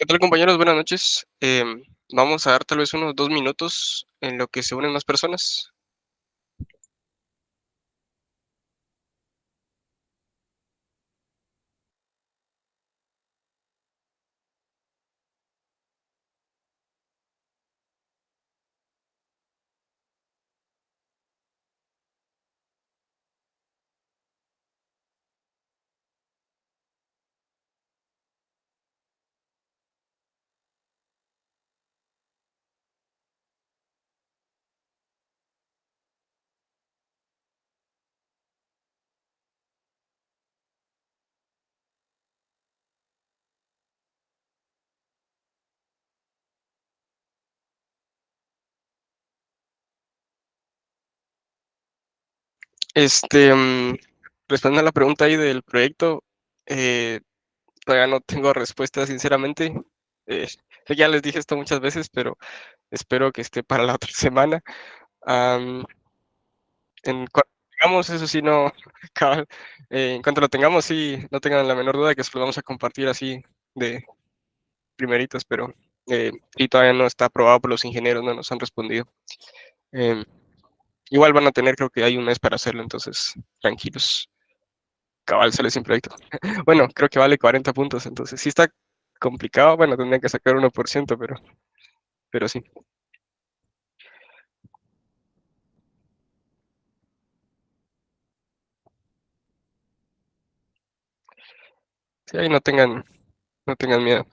¿Qué tal, compañeros? Buenas noches. Vamos a dar tal vez unos 2 minutos en lo que se unen más personas. Este, mm, Respondiendo a la pregunta ahí del proyecto, eh, todavía no tengo respuesta, sinceramente. Sé que ya les dije esto muchas veces, pero espero que esté para la otra semana. Am, en cuanto lo tengamos, eso sí, no, cabal, en cuanto lo tengamos, sí, no tengan la menor duda que se lo vamos a compartir así de primeritos, pero y todavía no está aprobado por los ingenieros, no nos han respondido. Em, Igual van a tener, creo que hay un mes para hacerlo, entonces tranquilos. Cabal sale sin proyecto. Bueno, creo que vale 40 puntos, entonces sí está complicado. Bueno, tendrían que sacar 1%, pero sí. Sí, ahí no tengan miedo.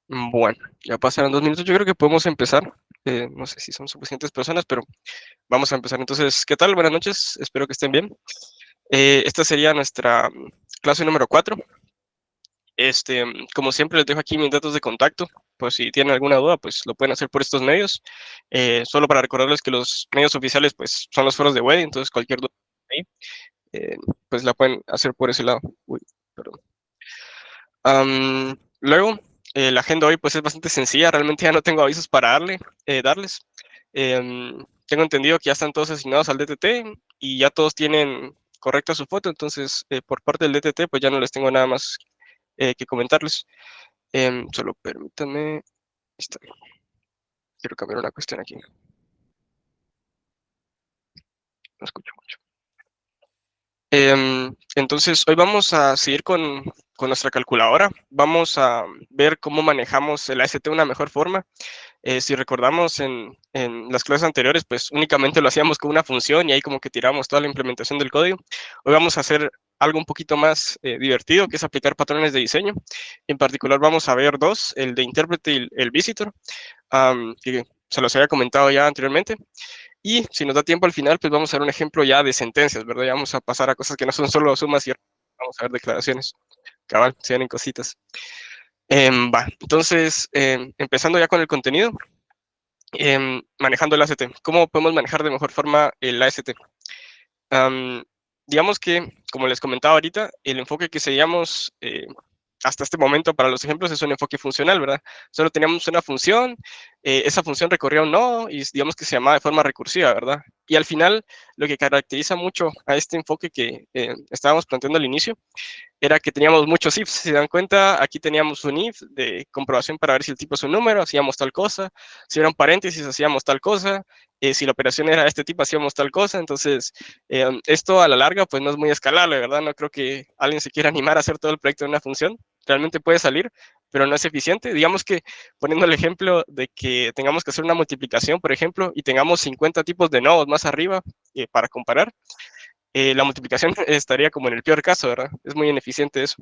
Bueno, ya pasaron 2 minutos. Yo creo que podemos empezar. No sé si son suficientes personas, pero vamos a empezar. Entonces, ¿qué tal? Buenas noches. Espero que estén bien. Esta sería nuestra clase número 4. Como siempre, les dejo aquí mis datos de contacto. Pues si tienen alguna duda, pues lo pueden hacer por estos medios. Solo para recordarles que los medios oficiales, pues son los foros de web, entonces cualquier duda ahí, eh, pues la pueden hacer por ese lado. Uy, perdón. Luego, la agenda hoy, pues es bastante sencilla. Realmente ya no tengo avisos para darles. Tengo entendido que ya están todos asignados al DTT y ya todos tienen correcta su foto, entonces por parte del DTT, pues ya no les tengo nada más que comentarles. Solo permítanme. Está, quiero cambiar una cuestión aquí. No escucho mucho. Entonces, hoy vamos a seguir con nuestra calculadora. Vamos a ver cómo manejamos el AST de una mejor forma. Si recordamos en las clases anteriores, pues únicamente lo hacíamos con una función y ahí como que tiramos toda la implementación del código. Hoy vamos a hacer algo un poquito más divertido, que es aplicar patrones de diseño. En particular vamos a ver dos, el de intérprete y el visitor, que se los había comentado ya anteriormente. Y si nos da tiempo al final, pues vamos a ver un ejemplo ya de sentencias, ¿verdad? Ya vamos a pasar a cosas que no son solo sumas y vamos a ver declaraciones. Cabal, se vienen cositas. Entonces, empezando ya con el contenido, manejando el AST. ¿Cómo podemos manejar de mejor forma el AST? Um, digamos que, como les comentaba ahorita, el enfoque que seguíamos hasta este momento para los ejemplos es un enfoque funcional, ¿verdad? Solo teníamos una función, esa función recorría un nodo y digamos que se llamaba de forma recursiva, ¿verdad? Y al final, lo que caracteriza mucho a este enfoque que estábamos planteando al inicio era que teníamos muchos ifs. Si se dan cuenta, aquí teníamos un if de comprobación para ver si el tipo es un número, hacíamos tal cosa. Si era un paréntesis, hacíamos tal cosa. Si la operación era de este tipo, hacíamos tal cosa. Entonces, esto a la larga, pues no es muy escalable, ¿verdad? No creo que alguien se quiera animar a hacer todo el proyecto de una función. Realmente puede salir, pero no es eficiente. Digamos que, poniendo el ejemplo de que tengamos que hacer una multiplicación, por ejemplo, y tengamos 50 tipos de nodos más arriba para comparar, la multiplicación estaría como en el peor caso, ¿verdad? Es muy ineficiente eso.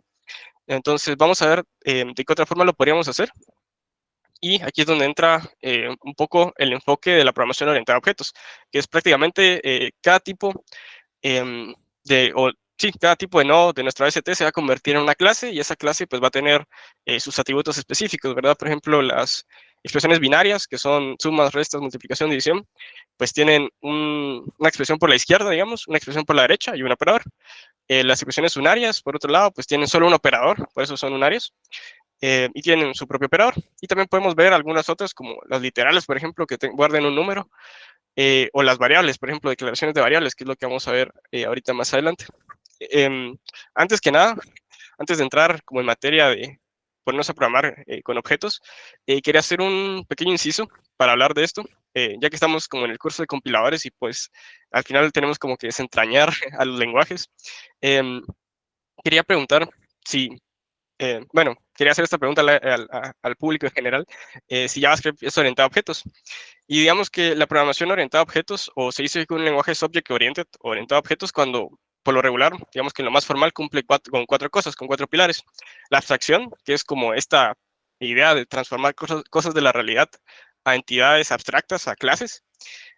Entonces, vamos a ver de qué otra forma lo podríamos hacer. Y aquí es donde entra un poco el enfoque de la programación orientada a objetos, que es prácticamente cada tipo em, sí, cada tipo de nodo de nuestra AST se va a convertir en una clase y esa clase pues va a tener sus atributos específicos, ¿verdad? Por ejemplo, las expresiones binarias, que son sumas, restas, multiplicación, división, pues tienen una expresión por la izquierda, digamos, una expresión por la derecha y un operador. Las expresiones unarias, por otro lado, pues tienen solo un operador, por eso son unarios, y tienen su propio operador. Y también podemos ver algunas otras, como las literales, por ejemplo, que guarden un número, o las variables, por ejemplo, declaraciones de variables, que es lo que vamos a ver ahorita más adelante. Antes que nada, antes de entrar como en materia de, ponernos a programar con objetos, quería hacer un pequeño inciso para hablar de esto, ya que estamos como en el curso de compiladores y pues al final tenemos como que desentrañar a los lenguajes. Quería preguntar si, bueno, quería hacer esta pregunta al público en general, si JavaScript es orientado a objetos. Y digamos que la programación orientada a objetos, o se dice que un lenguaje es object oriented, orientado a objetos, cuando por lo regular, digamos que en lo más formal cumple con cuatro cosas, con cuatro pilares. La abstracción, que es como esta idea de transformar cosas de la realidad a entidades abstractas, a clases.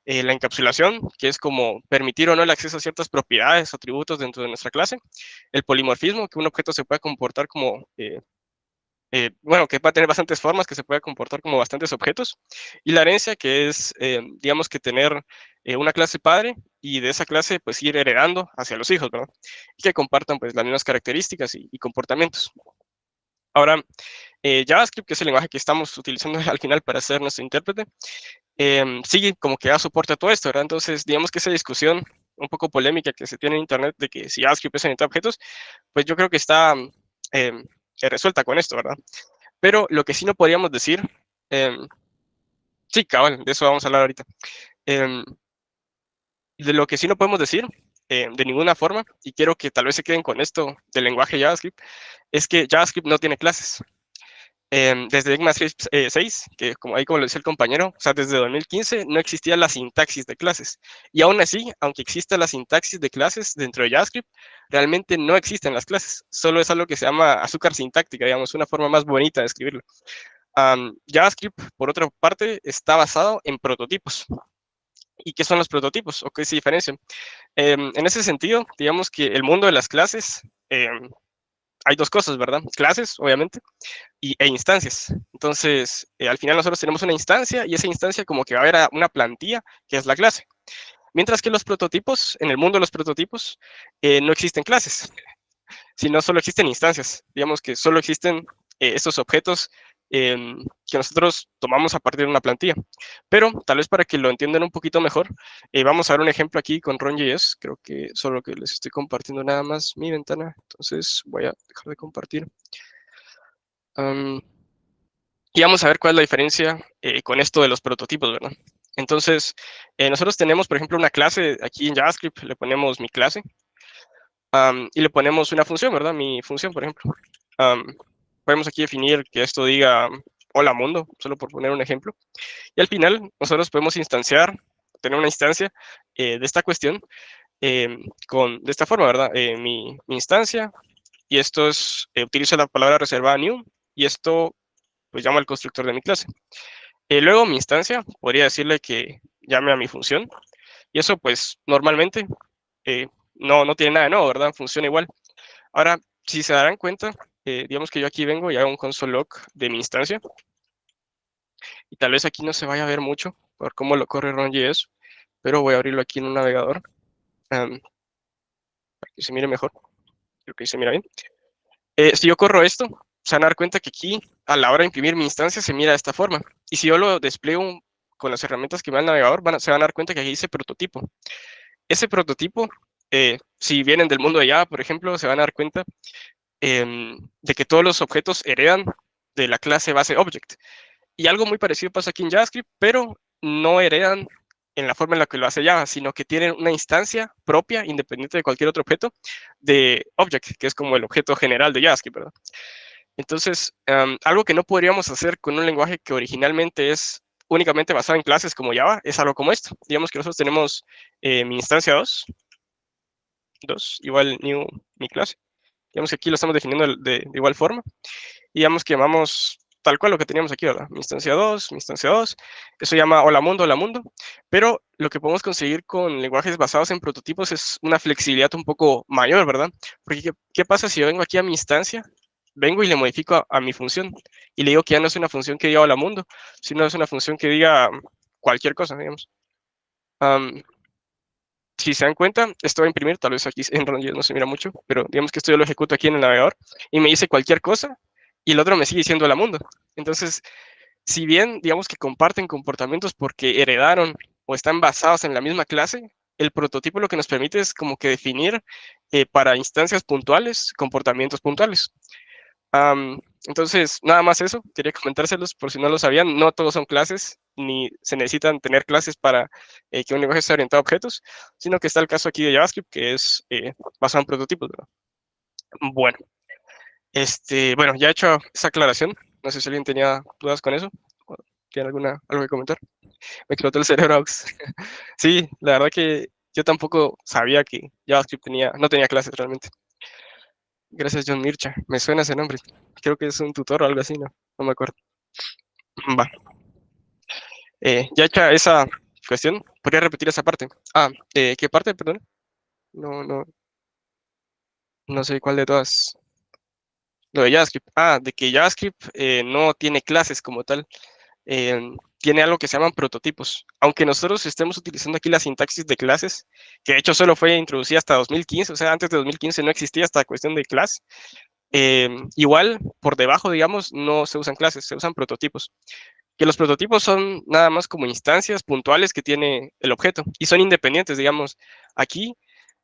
La encapsulación, que es como permitir o no el acceso a ciertas propiedades o atributos dentro de nuestra clase. El polimorfismo, que un objeto se puede comportar como bueno, que va a tener bastantes formas, que se puede comportar como bastantes objetos. Y la herencia, que es, digamos, que tener una clase padre y de esa clase, pues, ir heredando hacia los hijos, ¿verdad? Y que compartan, pues, las mismas características y comportamientos. Ahora, JavaScript, que es el lenguaje que estamos utilizando al final para hacer nuestro intérprete, sigue como que da soporte a todo esto, ¿verdad? Entonces, digamos que esa discusión un poco polémica que se tiene en Internet de que si JavaScript es orientado a objetos, pues yo creo que está resuelta con esto, ¿verdad? Pero lo que sí no podríamos decir, sí, cabal, de eso vamos a hablar ahorita. De lo que sí no podemos decir, de ninguna forma, y quiero que tal vez se queden con esto del lenguaje JavaScript, es que JavaScript no tiene clases. Desde ECMAScript 6, que como ahí como lo decía el compañero, o sea, desde 2015 no existía la sintaxis de clases. Y aún así, aunque exista la sintaxis de clases dentro de JavaScript, realmente no existen las clases. Solo es algo que se llama azúcar sintáctica, digamos, una forma más bonita de escribirlo. JavaScript, por otra parte, está basado en prototipos. ¿Y qué son los prototipos? ¿O qué se diferencian? En ese sentido, digamos que el mundo de las clases, hay dos cosas, ¿verdad? Clases, obviamente, e instancias. Entonces, al final nosotros tenemos una instancia y esa instancia como que va a haber una plantilla que es la clase. Mientras que los prototipos, en el mundo de los prototipos, no existen clases, sino solo existen instancias. Digamos que solo existen estos objetos que nosotros tomamos a partir de una plantilla. Pero tal vez para que lo entiendan un poquito mejor, vamos a ver un ejemplo aquí con Ron.js. Creo que solo que les estoy compartiendo nada más mi ventana. Entonces voy a dejar de compartir. Y vamos a ver cuál es la diferencia con esto de los prototipos, ¿verdad? Entonces, nosotros tenemos, por ejemplo, una clase aquí en JavaScript, le ponemos mi clase y le ponemos una función, ¿verdad? Mi función, por ejemplo. Podemos aquí definir que esto diga hola mundo, solo por poner un ejemplo. Y al final, nosotros podemos instanciar, tener una instancia de esta cuestión de esta forma, ¿verdad? Mi instancia, y esto es, utilizo la palabra reservada new, y esto pues llamo al constructor de mi clase. Luego mi instancia, podría decirle que llame a mi función, y eso pues normalmente no tiene nada de nuevo, ¿verdad? Funciona igual. Ahora, si se darán cuenta, digamos que yo aquí vengo y hago un console log de mi instancia, y tal vez aquí no se vaya a ver mucho por cómo lo corre Ron.js, pero voy a abrirlo aquí en un navegador para que se mire mejor. Creo que se mira bien. Si yo corro esto, se van a dar cuenta que aquí, a la hora de imprimir mi instancia, se mira de esta forma. Y si yo lo despliego con las herramientas que me da el navegador, se van a dar cuenta que aquí dice prototipo. Ese prototipo, si vienen del mundo de Java, por ejemplo, se van a dar cuenta de que todos los objetos heredan de la clase base object. Y algo muy parecido pasa aquí en JavaScript, pero no heredan en la forma en la que lo hace Java, sino que tienen una instancia propia, independiente de cualquier otro objeto, de object, que es como el objeto general de JavaScript, ¿verdad? Entonces, algo que no podríamos hacer con un lenguaje que originalmente es únicamente basado en clases como Java, es algo como esto. Digamos que nosotros tenemos mi instancia 2 igual new mi clase. Digamos que aquí lo estamos definiendo de igual forma. Y digamos que llamamos tal cual lo que teníamos aquí, ¿verdad? Mi instancia 2, mi instancia 2. Eso llama hola mundo, pero lo que podemos conseguir con lenguajes basados en prototipos es una flexibilidad un poco mayor, ¿verdad? Porque ¿qué pasa si yo vengo aquí a mi instancia, vengo y le modifico a mi función y le digo que ya no es una función que diga hola mundo, sino es una función que diga cualquier cosa, digamos? Si se dan cuenta, esto va a imprimir, tal vez aquí en Ron.js no se mira mucho, pero digamos que esto yo lo ejecuto aquí en el navegador y me dice cualquier cosa y el otro me sigue diciendo hola mundo. Entonces, si bien digamos que comparten comportamientos porque heredaron o están basados en la misma clase, el prototipo lo que nos permite es como que definir para instancias puntuales comportamientos puntuales. Entonces, nada más eso, quería comentárselos por si no lo sabían, no todos son clases, ni se necesitan tener clases para que un lenguaje esté orientado a objetos, sino que está el caso aquí de JavaScript, que es basado en prototipos, ¿verdad? Bueno, bueno, ya he hecho esa aclaración, no sé si alguien tenía dudas con eso, o tiene algo que comentar. Me explotó el cerebro, Aux. Sí, la verdad que yo tampoco sabía que JavaScript no tenía clases realmente. Gracias, John Mircha. Me suena ese nombre. Creo que es un tutor o algo así, ¿no? No me acuerdo. Va. Ya hecha esa cuestión, podría repetir esa parte. ¿Qué parte, perdón? No, no, no sé cuál de todas. Lo de JavaScript. De que JavaScript no tiene clases como tal. Tiene algo que se llaman prototipos. Aunque nosotros estemos utilizando aquí la sintaxis de clases, que de hecho solo fue introducida hasta 2015, o sea, antes de 2015 no existía esta cuestión de clase. Igual, por debajo, digamos, no se usan clases, se usan prototipos. Que los prototipos son nada más como instancias puntuales que tiene el objeto y son independientes, digamos. Aquí,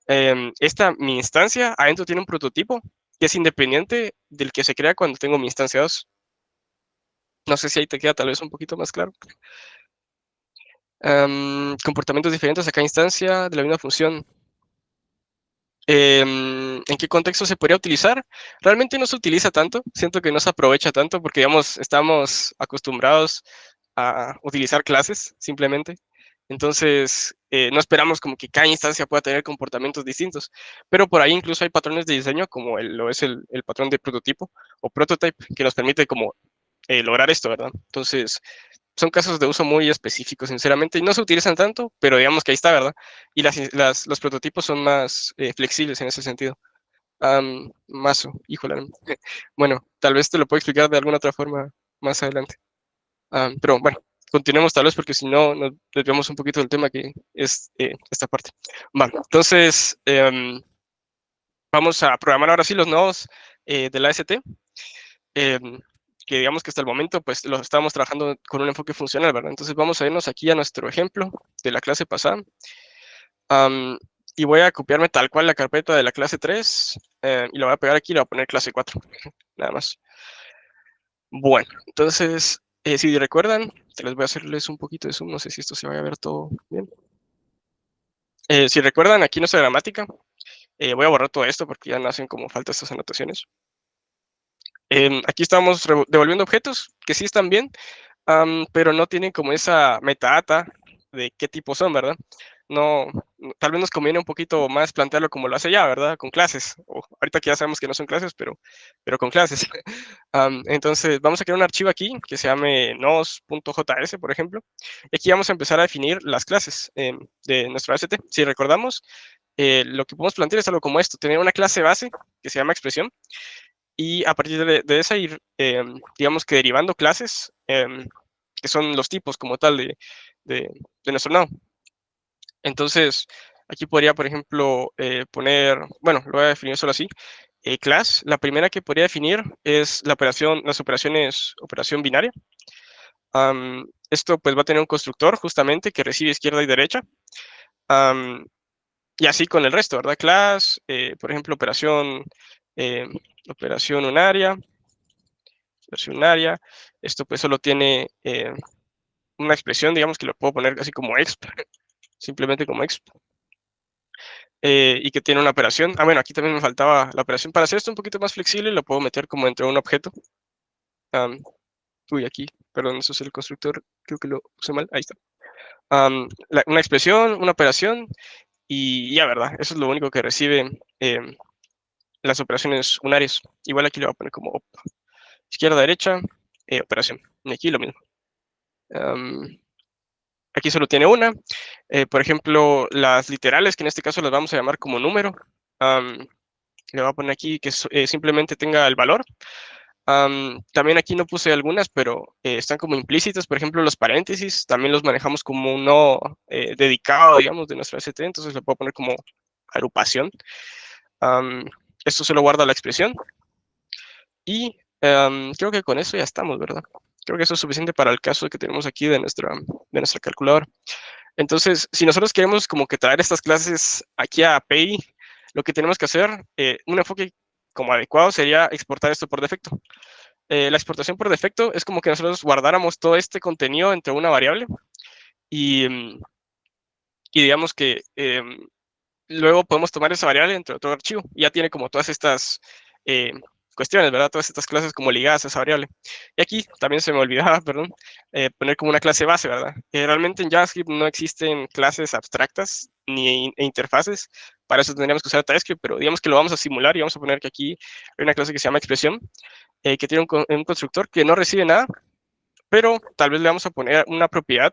mi instancia adentro tiene un prototipo que es independiente del que se crea cuando tengo mi instancia 2. No sé si ahí te queda tal vez un poquito más claro. Comportamientos diferentes a cada instancia de la misma función. ¿En qué contexto se podría utilizar? Realmente no se utiliza tanto, siento que no se aprovecha tanto porque, digamos, estamos acostumbrados a utilizar clases simplemente. Entonces, no esperamos como que cada instancia pueda tener comportamientos distintos, pero por ahí incluso hay patrones de diseño como lo es el patrón de prototipo o prototype que nos permite como lograr esto, ¿verdad? Entonces, son casos de uso muy específicos, sinceramente, y no se utilizan tanto, pero digamos que ahí está, ¿verdad? Y los prototipos son más flexibles en ese sentido. Mazo, híjole. Bueno, tal vez te lo puedo explicar de alguna otra forma más adelante. Pero bueno, continuemos tal vez porque si no nos desviamos un poquito del tema que es esta parte. Vale, entonces vamos a programar ahora sí los nodos de la AST. Que digamos que hasta el momento pues los estamos trabajando con un enfoque funcional, ¿verdad? Entonces vamos a irnos aquí a nuestro ejemplo de la clase pasada. Y voy a copiarme tal cual la carpeta de la clase 3 y la voy a pegar aquí y la voy a poner clase 4, nada más. Bueno, entonces, si recuerdan, les voy a hacerles un poquito de zoom, no sé si esto se vaya a ver todo bien. Si recuerdan, aquí nuestra gramática, voy a borrar todo esto porque ya no hacen como falta estas anotaciones. Aquí estamos devolviendo objetos que sí están bien, pero no tienen como esa metadata de qué tipo son, ¿verdad? No, tal vez nos conviene un poquito más plantearlo como lo hace ya, ¿verdad? Con clases. Ahorita que ya sabemos que no son clases, pero con clases. Entonces, vamos a crear un archivo aquí que se llame nos.js, por ejemplo. Y aquí vamos a empezar a definir las clases de nuestro AST. Si recordamos, lo que podemos plantear es algo como esto, tener una clase base que se llama expresión y a partir de esa ir, digamos que derivando clases, que son los tipos como tal de nuestro nodo. Entonces, aquí podría, por ejemplo, poner, bueno, lo voy a definir solo así, class, la primera que podría definir es las operaciones, operación binaria. Esto pues va a tener un constructor justamente que recibe izquierda y derecha. Y así con el resto, ¿verdad? Class, por ejemplo, operación unaria, versionaria. Esto pues solo tiene una expresión, digamos que lo puedo poner así como exp, simplemente como exp. Y que tiene una operación. Bueno, aquí también me faltaba la operación. Para hacer esto un poquito más flexible, lo puedo meter como entre un objeto. Aquí, perdón, eso es el constructor, creo que lo puse mal, ahí está. Una expresión, una operación, y ya, ¿verdad? Eso es lo único que recibe las operaciones unarias. Igual aquí le voy a poner como izquierda, derecha, operación. Y aquí lo mismo. Aquí solo tiene una. Por ejemplo, las literales, que en este caso las vamos a llamar como número. Le voy a poner aquí que simplemente tenga el valor. También aquí no puse algunas, pero están como implícitas. Por ejemplo, los paréntesis también los manejamos como un no dedicado, digamos, de nuestra ST. Entonces le puedo poner como agrupación. Esto solo guarda la expresión. Y creo que con eso ya estamos, ¿verdad? Creo que eso es suficiente para el caso que tenemos aquí de nuestra calculadora. Entonces, si nosotros queremos como que traer estas clases aquí a API, lo que tenemos que hacer, un enfoque como adecuado sería exportar esto por defecto. La exportación por defecto es como que nosotros guardáramos todo este contenido entre una variable y digamos que luego podemos tomar esa variable entre otro archivo. Y ya tiene como todas estas eh, cuestiones, ¿verdad? Todas estas clases como ligadas a esa variable. Y aquí también se me olvidaba, perdón, poner como una clase base, ¿verdad? Realmente en JavaScript no existen clases abstractas ni interfaces. Para eso tendríamos que usar TypeScript, pero digamos que lo vamos a simular y vamos a poner que aquí hay una clase que se llama expresión, que tiene un constructor que no recibe nada, pero tal vez le vamos a poner una propiedad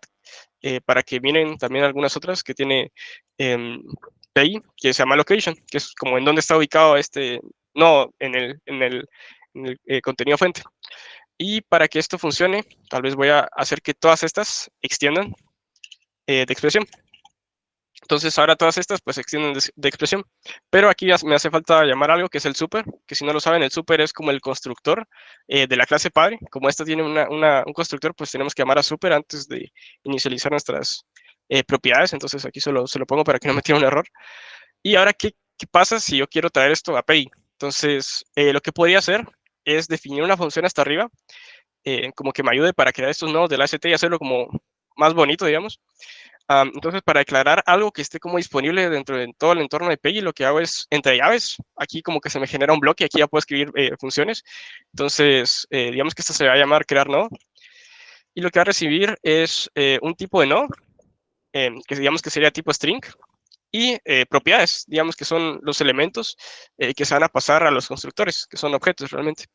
para que miren también algunas otras que tiene PI, que se llama location, que es como en dónde está ubicado este, no en el contenido fuente. Y para que esto funcione, tal vez voy a hacer que todas estas extiendan de expresión. Entonces ahora todas estas pues se extienden de expresión, pero aquí me hace falta llamar algo que es el super, que si no lo saben, el super es como el constructor de la clase padre. Como esta tiene un constructor, pues tenemos que llamar a super antes de inicializar nuestras propiedades. Entonces aquí solo se lo pongo para que no me tire un error. Y ahora, ¿qué pasa si yo quiero traer esto a API? Entonces, lo que podría hacer es definir una función hasta arriba, como que me ayude para crear estos nodos de la ACT y hacerlo como más bonito, digamos. Entonces, para declarar algo que esté como disponible dentro de todo el entorno de PEGI, lo que hago es, entre llaves, aquí como que se me genera un bloque, aquí ya puedo escribir funciones. Entonces, digamos que esto se va a llamar crear nodo. Y lo que va a recibir es un tipo de nodo, que digamos que sería tipo string, y propiedades, digamos que son los elementos que se van a pasar a los constructores, que son objetos realmente.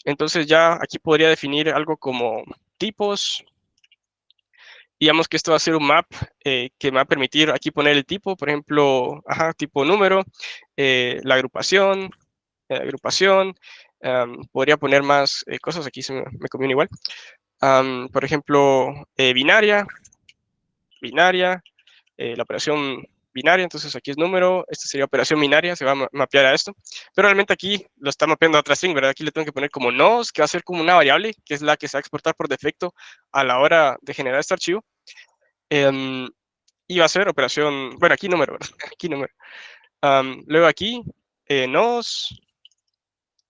Entonces ya aquí podría definir algo como tipos. Digamos que esto va a ser un map que me va a permitir aquí poner el tipo, por ejemplo, tipo número, la agrupación, podría poner más cosas, aquí me conviene igual. Por ejemplo, binaria, la operación binaria, entonces aquí es número, esta sería operación binaria, se va a mapear a esto, pero realmente aquí lo está mapeando a otra string, ¿verdad? Aquí le tengo que poner como nos, que va a ser como una variable, que es la que se va a exportar por defecto a la hora de generar este archivo. Y va a ser operación, bueno, aquí número, ¿verdad? Aquí número. Luego aquí, nos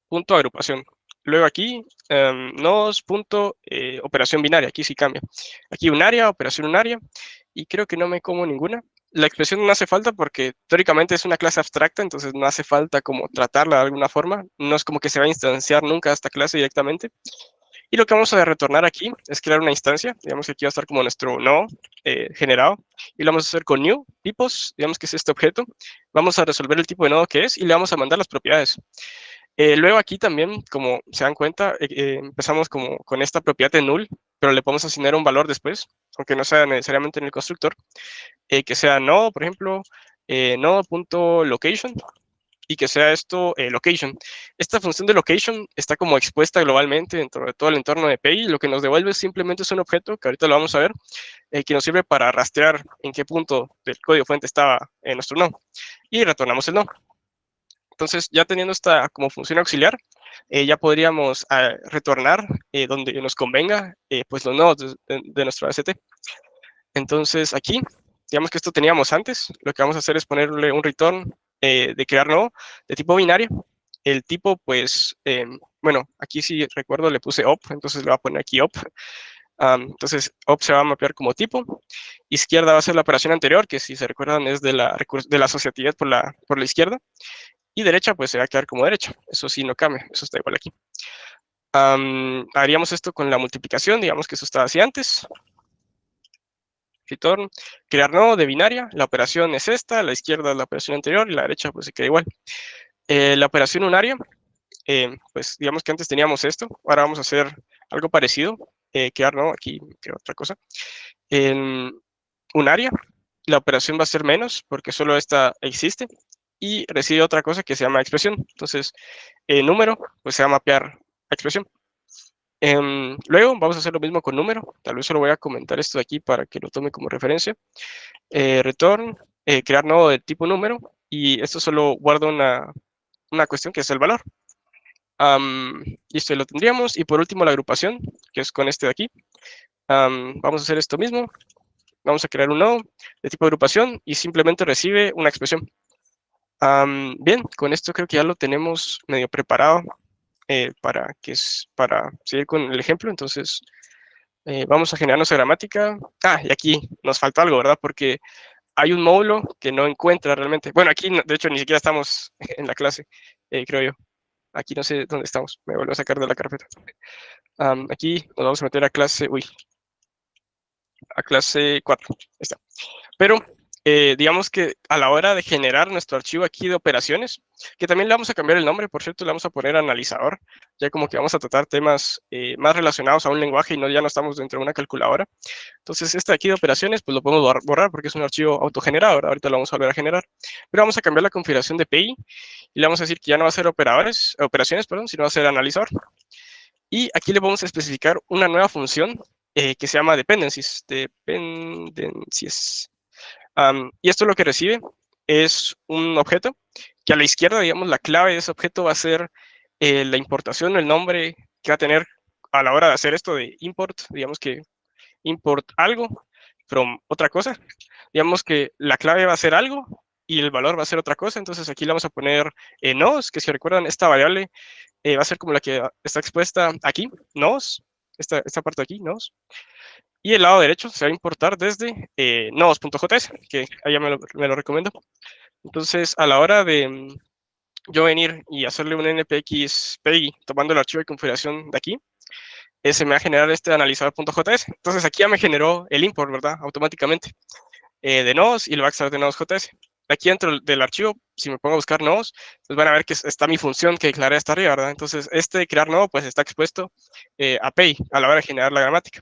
punto agrupación. Luego aquí, nos punto operación binaria, aquí sí cambia. Aquí unaria, operación unaria, y creo que no me como ninguna. La expresión no hace falta porque teóricamente es una clase abstracta, entonces no hace falta como tratarla de alguna forma. No es como que se va a instanciar nunca esta clase directamente. Y lo que vamos a retornar aquí es crear una instancia. Digamos que aquí va a estar como nuestro nodo generado. Y lo vamos a hacer con new tipos, digamos que es este objeto. Vamos a resolver el tipo de nodo que es y le vamos a mandar las propiedades. Luego aquí también, como se dan cuenta, empezamos como con esta propiedad de null, pero le podemos asignar un valor después, aunque no sea necesariamente en el constructor, que sea nodo, por ejemplo, nodo.location, y que sea esto location. Esta función de location está como expuesta globalmente dentro de todo el entorno de API. Lo que nos devuelve simplemente es un objeto, que ahorita lo vamos a ver, que nos sirve para rastrear en qué punto del código fuente estaba nuestro nodo. Y retornamos el nodo. Entonces, ya teniendo esta como función auxiliar, ya podríamos retornar donde nos convenga pues los nodos de nuestro ACT. Entonces, aquí, digamos que esto teníamos antes, lo que vamos a hacer es ponerle un return de crear nodo de tipo binario. El tipo, pues, bueno, aquí sí recuerdo le puse op, entonces le voy a poner aquí op. Entonces, op se va a mapear como tipo. Izquierda va a ser la operación anterior, que si se recuerdan es de la asociatividad por la izquierda. Y derecha, pues se va a quedar como derecha. Eso sí no cambia, eso está igual aquí. Haríamos esto con la multiplicación, digamos que eso estaba así antes. Return, crear nodo de binaria, la operación es esta, la izquierda es la operación anterior y la derecha pues se queda igual. La operación unaria, pues digamos que antes teníamos esto, ahora vamos a hacer algo parecido, crear nodo, aquí creo otra cosa. En unaria, la operación va a ser menos porque solo esta existe y recibe otra cosa que se llama expresión. Entonces, número, pues se va a mapear a expresión. Luego vamos a hacer lo mismo con número. Tal vez solo voy a comentar esto de aquí para que lo tome como referencia. Return, crear nodo de tipo número, y esto solo guarda una cuestión que es el valor. Y esto lo tendríamos. Y por último la agrupación, que es con este de aquí. Vamos a hacer esto mismo. Vamos a crear un nodo de tipo agrupación y simplemente recibe una expresión. Bien, con esto creo que ya lo tenemos medio preparado para seguir con el ejemplo. Entonces, vamos a generar nuestra gramática. Y aquí nos falta algo, ¿verdad? Porque hay un módulo que no encuentra realmente. Bueno, aquí de hecho ni siquiera estamos en la clase, creo yo. Aquí no sé dónde estamos. Me vuelvo a sacar de la carpeta. Aquí nos vamos a meter a clase, a clase 4. Ahí está. Pero digamos que a la hora de generar nuestro archivo aquí de operaciones, que también le vamos a cambiar el nombre, por cierto, le vamos a poner analizador, ya como que vamos a tratar temas más relacionados a un lenguaje y ya no estamos dentro de una calculadora. Entonces, este de aquí de operaciones, pues lo podemos borrar porque es un archivo autogenerado, ahorita lo vamos a volver a generar. Pero vamos a cambiar la configuración de PI y le vamos a decir que ya no va a ser operaciones, perdón, sino va a ser analizador. Y aquí le vamos a especificar una nueva función que se llama dependencies. Y esto lo que recibe es un objeto que a la izquierda, digamos, la clave de ese objeto va a ser la importación, el nombre que va a tener a la hora de hacer esto de import, digamos que import algo from otra cosa. Digamos que la clave va a ser algo y el valor va a ser otra cosa. Entonces aquí le vamos a poner nos, que si recuerdan, esta variable va a ser como la que está expuesta aquí, nos, esta parte de aquí, nos. Y el lado derecho se va a importar desde nodos.js, que allá me lo recomiendo. Entonces, a la hora de yo venir y hacerle un npx py tomando el archivo de configuración de aquí, se me va a generar este analizador.js. Entonces, aquí ya me generó el import, ¿verdad? Automáticamente de nodos y lo va a extraer de nodos.js. Aquí dentro del archivo, si me pongo a buscar nodos, pues van a ver que está mi función que declaré hasta arriba, ¿verdad? Entonces, este crear nodo, pues está expuesto a py a la hora de generar la gramática.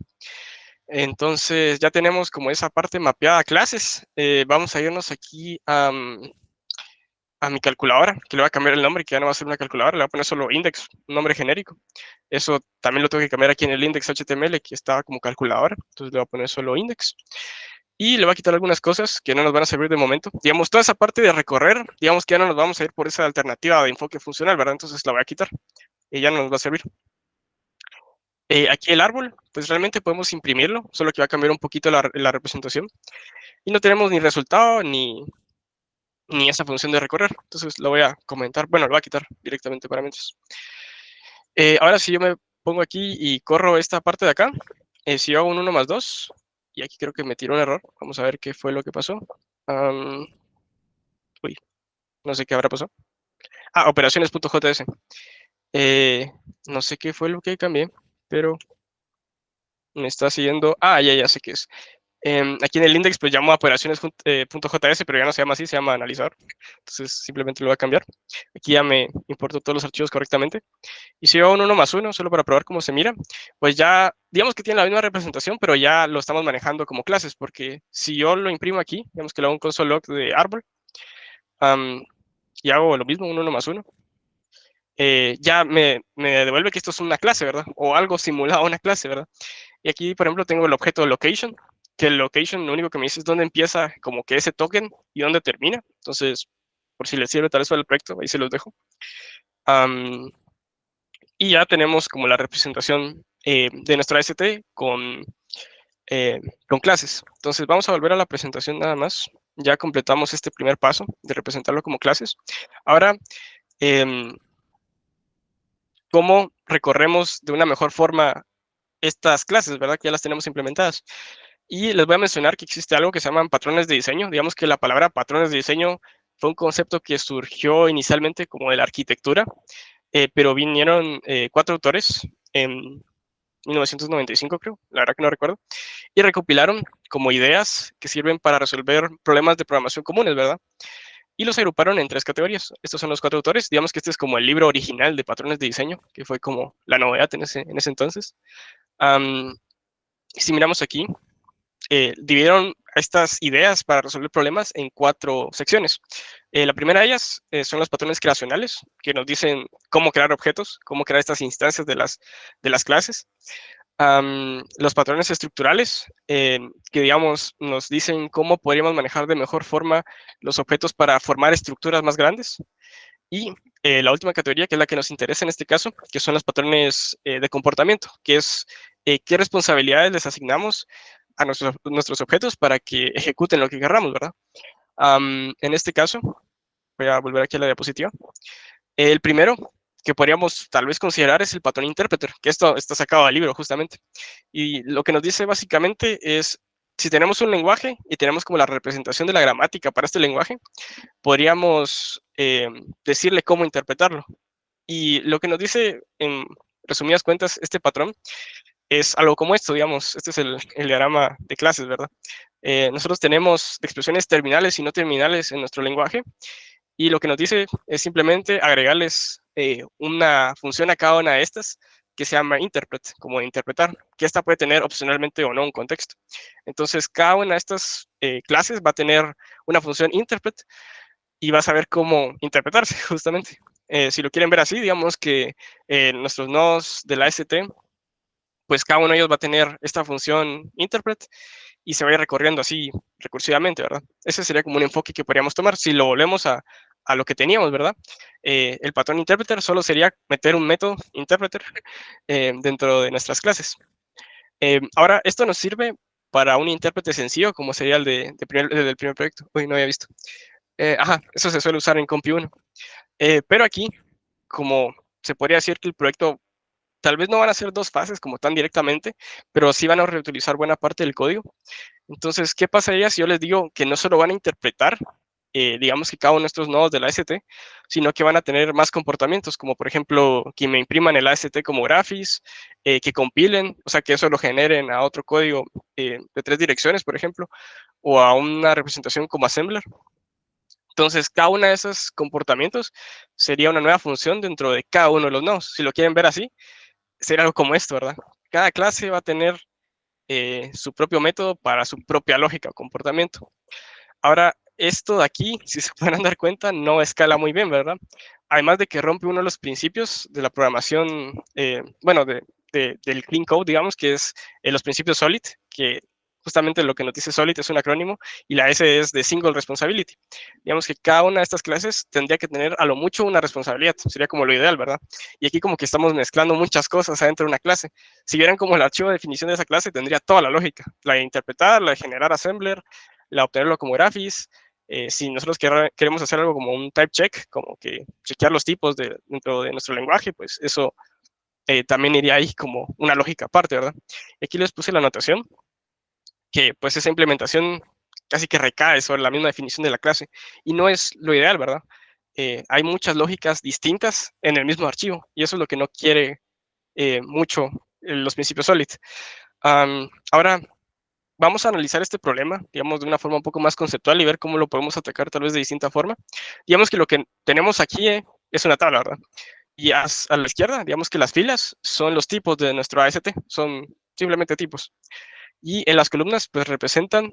Entonces ya tenemos como esa parte mapeada a clases. Vamos a irnos aquí a mi calculadora, que le voy a cambiar el nombre, que ya no va a ser una calculadora, le voy a poner solo index, un nombre genérico. Eso también lo tengo que cambiar aquí en el index HTML, que está como calculadora. Entonces le voy a poner solo index. Y le voy a quitar algunas cosas que no nos van a servir de momento. Digamos, toda esa parte de recorrer, digamos que ya no nos vamos a ir por esa alternativa de enfoque funcional, ¿verdad? Entonces la voy a quitar y ya no nos va a servir. Aquí el árbol, pues realmente podemos imprimirlo, solo que va a cambiar un poquito la representación. Y no tenemos ni resultado ni esa función de recorrer. Entonces lo voy a comentar, bueno, lo voy a quitar directamente para mientras. Ahora si yo me pongo aquí y corro esta parte de acá, si yo hago un 1 más 2, y aquí creo que me tiró un error, vamos a ver qué fue lo que pasó. Uy, no sé qué habrá pasado. Operaciones.js. No sé qué fue lo que cambié, pero me está siguiendo. Ya sé qué es. Aquí en el index pues llamo operaciones.js, pero ya no se llama así, se llama analizador. Entonces simplemente lo voy a cambiar. Aquí ya me importo todos los archivos correctamente. Y si yo hago un 1 más 1, solo para probar cómo se mira, pues ya, digamos que tiene la misma representación, pero ya lo estamos manejando como clases, porque si yo lo imprimo aquí, digamos que le hago un console log de árbol, y hago lo mismo, un 1 más 1, ya me devuelve que esto es una clase, ¿verdad? O algo simulado a una clase, ¿verdad? Y aquí, por ejemplo, tengo el objeto location, que el location lo único que me dice es dónde empieza como que ese token y dónde termina. Entonces, por si les sirve tal vez para el proyecto, ahí se los dejo. Y ya tenemos como la representación de nuestra ST con clases. Entonces, vamos a volver a la presentación nada más. Ya completamos este primer paso de representarlo como clases. Ahora, ¿cómo recorremos de una mejor forma estas clases, ¿verdad? Que ya las tenemos implementadas. Y les voy a mencionar que existe algo que se llaman patrones de diseño. Digamos que la palabra patrones de diseño fue un concepto que surgió inicialmente como de la arquitectura, pero vinieron 4 autores en 1995, creo, la verdad que no recuerdo, y recopilaron como ideas que sirven para resolver problemas de programación comunes, ¿verdad? Y los agruparon en 3 categorías. Estos son los 4 autores. Digamos que este es como el libro original de patrones de diseño, que fue como la novedad en ese entonces. Si miramos aquí, dividieron estas ideas para resolver problemas en 4 secciones. La primera de ellas son los patrones creacionales, que nos dicen cómo crear objetos, cómo crear estas instancias de las clases. Los patrones estructurales, que digamos nos dicen cómo podríamos manejar de mejor forma los objetos para formar estructuras más grandes. Y la última categoría, que es la que nos interesa en este caso, que son los patrones de comportamiento, que es qué responsabilidades les asignamos a nuestros objetos para que ejecuten lo que querramos, ¿verdad? En este caso, Voy a volver aquí a la diapositiva. El primero que podríamos tal vez considerar es el patrón interpreter, que esto está sacado del libro justamente. Y lo que nos dice básicamente es, si tenemos un lenguaje y tenemos como la representación de la gramática para este lenguaje, podríamos decirle cómo interpretarlo. Y lo que nos dice, en resumidas cuentas, este patrón es algo como esto, digamos, este es el diagrama de clases, ¿verdad? Nosotros tenemos expresiones terminales y no terminales en nuestro lenguaje, y lo que nos dice es simplemente agregarles una función a cada una de estas que se llama interpret, como de interpretar, que esta puede tener opcionalmente o no un contexto. Entonces, cada una de estas clases va a tener una función interpret y va a saber cómo interpretarse, justamente. Si lo quieren ver así, digamos que nuestros nodos de la ST, pues cada uno de ellos va a tener esta función interpret y se va a ir recorriendo así recursivamente, ¿verdad? Ese sería como un enfoque que podríamos tomar si lo volvemos a lo que teníamos, ¿verdad? El patrón interpreter solo sería meter un método interpreter dentro de nuestras clases. Ahora, esto nos sirve para un intérprete sencillo, como sería el del primer proyecto. Uy, no había visto. Ajá, eso se suele usar en Compi 1. Pero aquí, como se podría decir que el proyecto tal vez no van a ser dos fases como tan directamente, pero sí van a reutilizar buena parte del código. Entonces, ¿qué pasaría si yo les digo que no solo van a interpretar, digamos que cada uno de estos nodos de la AST, sino que van a tener más comportamientos, como por ejemplo, que me impriman el AST como graphics, que compilen, o sea, que eso lo generen a otro código de 3 direcciones, por ejemplo, o a una representación como assembler? Entonces, cada uno de esos comportamientos sería una nueva función dentro de cada uno de los nodos. Si lo quieren ver así, sería algo como esto, ¿verdad? Cada clase va a tener su propio método para su propia lógica o comportamiento. Ahora, esto de aquí, si se pueden dar cuenta, no escala muy bien, ¿verdad? Además de que rompe uno de los principios de la programación, bueno, del clean code, digamos, que es los principios SOLID, que justamente lo que nos dice SOLID es un acrónimo, y la S es de Single Responsibility. Digamos que cada una de estas clases tendría que tener a lo mucho una responsabilidad, sería como lo ideal, ¿verdad? Y aquí como que estamos mezclando muchas cosas adentro de una clase. Si vieran como el archivo de definición de esa clase, tendría toda la lógica, la de interpretar, la de generar assembler, la de obtenerlo como graphics. Si nosotros queremos hacer algo como un type check, como que chequear los tipos dentro de nuestro lenguaje, pues eso también iría ahí como una lógica aparte, ¿verdad? Y aquí les puse la anotación, que pues esa implementación casi que recae sobre la misma definición de la clase, y no es lo ideal, ¿verdad? Hay muchas lógicas distintas en el mismo archivo, y eso es lo que no quiere mucho los principios SOLID. Ahora, vamos a analizar este problema, digamos, de una forma un poco más conceptual y ver cómo lo podemos atacar tal vez de distinta forma. Digamos que lo que tenemos aquí es una tabla, ¿verdad? Y a la izquierda, digamos que las filas son los tipos de nuestro AST, son simplemente tipos. Y en las columnas, pues representan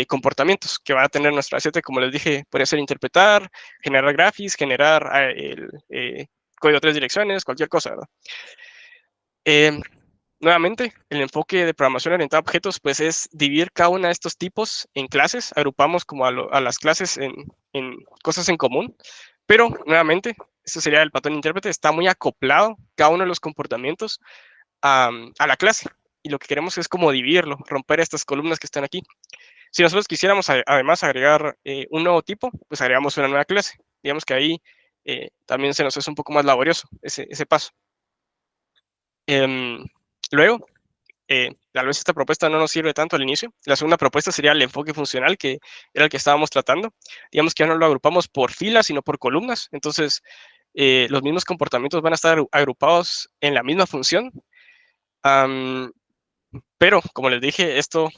comportamientos que va a tener nuestra AST, como les dije, podría ser interpretar, generar graphics, generar el código de 3 direcciones, cualquier cosa, ¿verdad? Nuevamente, el enfoque de programación orientada a objetos, pues es dividir cada uno de estos tipos en clases, agrupamos como a las clases en cosas en común, pero nuevamente, este sería el patrón intérprete, está muy acoplado cada uno de los comportamientos a la clase, y lo que queremos es como dividirlo, romper estas columnas que están aquí. Si nosotros quisiéramos además agregar un nuevo tipo, pues agregamos una nueva clase. Digamos que ahí también se nos hace un poco más laborioso ese paso. Luego, tal vez esta propuesta no nos sirve tanto al inicio. La segunda propuesta sería el enfoque funcional, que era el que estábamos tratando. Digamos que ya no lo agrupamos por filas, sino por columnas. Entonces, los mismos comportamientos van a estar agrupados en la misma función. Pero, como les dije, esto,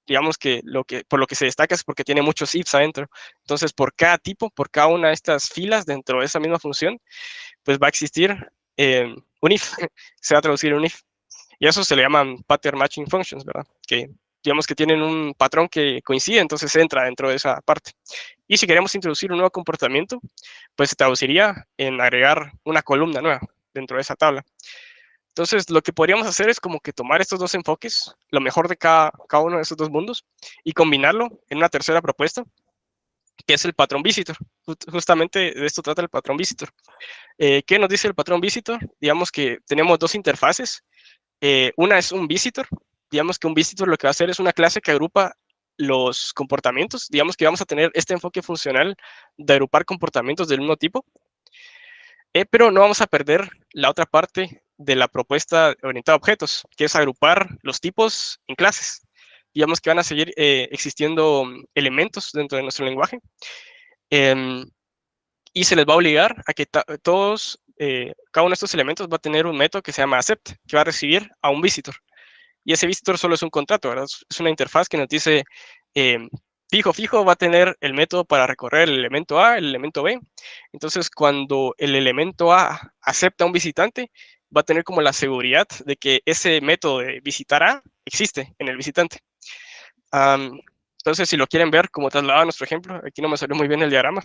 digamos que por lo que se destaca es porque tiene muchos ifs adentro. Entonces, por cada tipo, por cada una de estas filas dentro de esa misma función, pues va a existir un if, se va a traducir un if. Y eso se le llaman pattern matching functions, ¿verdad? Que digamos que tienen un patrón que coincide, entonces entra dentro de esa parte. Y si queremos introducir un nuevo comportamiento, pues se traduciría en agregar una columna nueva dentro de esa tabla. Entonces, lo que podríamos hacer es como que tomar estos dos enfoques, lo mejor de cada uno de esos dos mundos, y combinarlo en una tercera propuesta, que es el patrón visitor. Justamente de esto trata el patrón visitor. ¿Qué nos dice el patrón visitor? Digamos que tenemos dos interfaces. Una es un visitor. Digamos que un visitor lo que va a hacer es una clase que agrupa los comportamientos. Digamos que vamos a tener este enfoque funcional de agrupar comportamientos del mismo tipo, pero no vamos a perder la otra parte de la propuesta orientada a objetos, que es agrupar los tipos en clases. Digamos que van a seguir existiendo elementos dentro de nuestro lenguaje, y se les va a obligar a que todos, cada uno de estos elementos va a tener un método que se llama accept, que va a recibir a un visitor. Y ese visitor solo es un contrato, ¿verdad? Es una interfaz que nos dice, fijo, va a tener el método para recorrer el elemento A, el elemento B. Entonces, cuando el elemento A acepta a un visitante, va a tener como la seguridad de que ese método de visitar A existe en el visitante. Entonces, si lo quieren ver como trasladado a nuestro ejemplo, aquí no me salió muy bien el diagrama,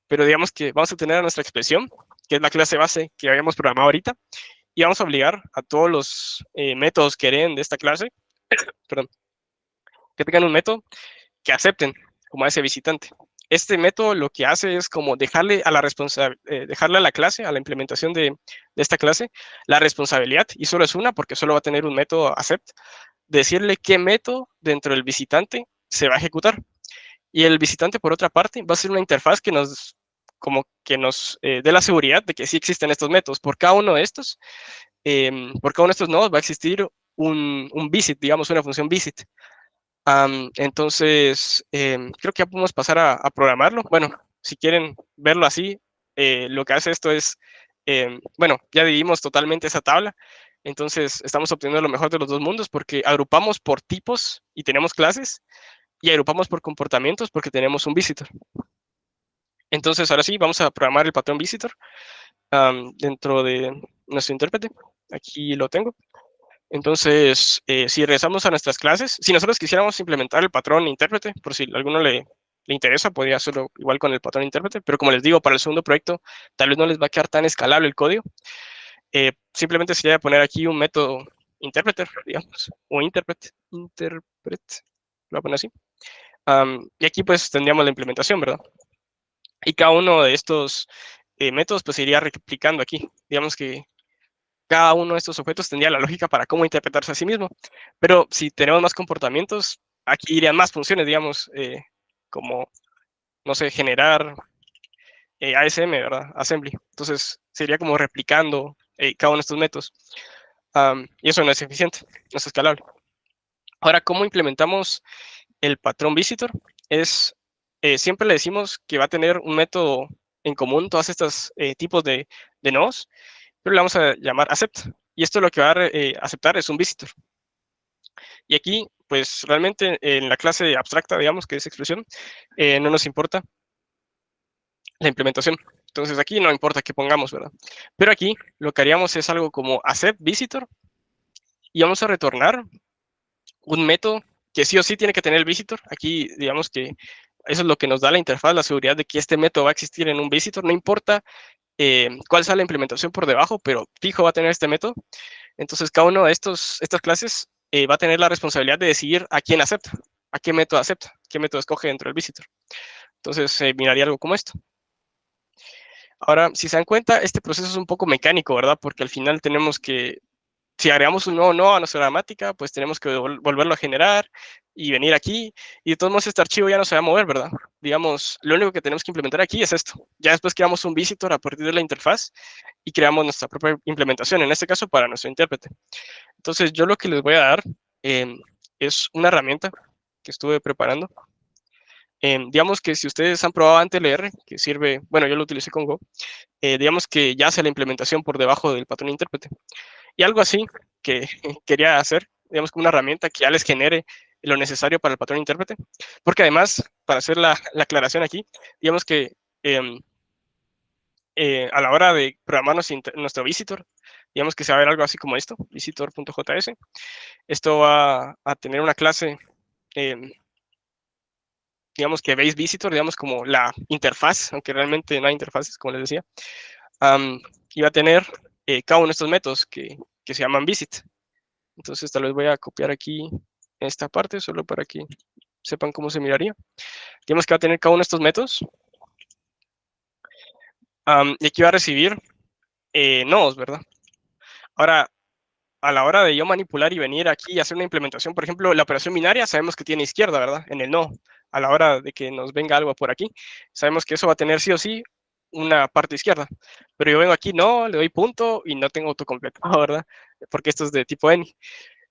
pero digamos que vamos a tener a nuestra expresión, que es la clase base que habíamos programado ahorita, y vamos a obligar a todos los métodos que hereden de esta clase, perdón, que tengan un método que acepten como a ese visitante. Este método lo que hace es como dejarle a dejarle a la clase, a la implementación de esta clase, la responsabilidad, y solo es una, porque solo va a tener un método accept, decirle qué método dentro del visitante se va a ejecutar. Y el visitante, por otra parte, va a ser una interfaz que nos dé la seguridad de que sí existen estos métodos. Por cada uno de estos, por cada uno de estos nodos va a existir un visit, digamos, una función visit. Entonces, creo que ya podemos pasar a programarlo. Bueno, si quieren verlo así, lo que hace esto es, bueno, ya dividimos totalmente esa tabla. Entonces, estamos obteniendo lo mejor de los dos mundos porque agrupamos por tipos y tenemos clases, y agrupamos por comportamientos porque tenemos un visitor. Entonces, ahora sí, vamos a programar el patrón visitor dentro de nuestro intérprete. Aquí lo tengo. Entonces, si regresamos a nuestras clases, si nosotros quisiéramos implementar el patrón intérprete, por si a alguno le interesa, podría hacerlo igual con el patrón intérprete, pero como les digo, para el segundo proyecto tal vez no les va a quedar tan escalable el código. Simplemente sería poner aquí un método interpreter, digamos, o interpret, lo voy a poner así. Y aquí pues tendríamos la implementación, ¿verdad? Y cada uno de estos métodos pues se iría replicando aquí. Digamos que cada uno de estos objetos tendría la lógica para cómo interpretarse a sí mismo. Pero si tenemos más comportamientos, aquí irían más funciones, digamos, como, no sé, generar ASM, ¿verdad? Assembly. Entonces, sería como replicando cada uno de estos métodos. Y eso no es eficiente, no es escalable. Ahora, ¿cómo implementamos el patrón visitor? Es, siempre le decimos que va a tener un método en común, todos estos tipos de nodos, pero le vamos a llamar accept. Y esto lo que va a aceptar es un visitor. Y aquí, pues realmente en la clase abstracta, digamos, que es expresión, no nos importa la implementación. Entonces aquí no importa qué pongamos, ¿verdad? Pero aquí lo que haríamos es algo como accept visitor y vamos a retornar un método que sí o sí tiene que tener el visitor. Aquí, digamos que eso es lo que nos da la interfaz, la seguridad de que este método va a existir en un visitor. No importa cuál sea la implementación por debajo, pero fijo va a tener este método. Entonces, cada uno de estas clases va a tener la responsabilidad de decidir a quién acepta, a qué método acepta, qué método escoge dentro del visitor. Entonces, miraría algo como esto. Ahora, si se dan cuenta, este proceso es un poco mecánico, ¿verdad? Porque al final tenemos que, si agregamos un nuevo no a nuestra gramática, pues tenemos que volverlo a generar y venir aquí. Y de todos modos, este archivo ya no se va a mover, ¿verdad? Digamos, lo único que tenemos que implementar aquí es esto. Ya después creamos un visitor a partir de la interfaz y creamos nuestra propia implementación, en este caso para nuestro intérprete. Entonces, yo lo que les voy a dar es una herramienta que estuve preparando. Digamos que si ustedes han probado AntLR, que sirve, bueno, yo lo utilicé con Go, digamos que ya hace la implementación por debajo del patrón intérprete. Y algo así que quería hacer, digamos, como una herramienta que ya les genere lo necesario para el patrón intérprete. Porque además, para hacer la aclaración aquí, digamos que a la hora de programar nuestro visitor, digamos que se va a ver algo así como esto, visitor.js. Esto va a tener una clase, digamos que base visitor, digamos como la interfaz, aunque realmente no hay interfaces, como les decía. Y va a tener cada uno de estos métodos que se llaman visit. Entonces tal vez voy a copiar aquí esta parte solo para que sepan cómo se miraría. Digamos que va a tener cada uno de estos métodos. Y aquí va a recibir nodos, ¿verdad? Ahora, a la hora de yo manipular y venir aquí y hacer una implementación, por ejemplo, la operación binaria sabemos que tiene izquierda, ¿verdad? En el no, a la hora de que nos venga algo por aquí, sabemos que eso va a tener sí o sí una parte izquierda. Pero yo vengo aquí, no, le doy punto y no tengo autocompletado, ¿verdad? Porque esto es de tipo N.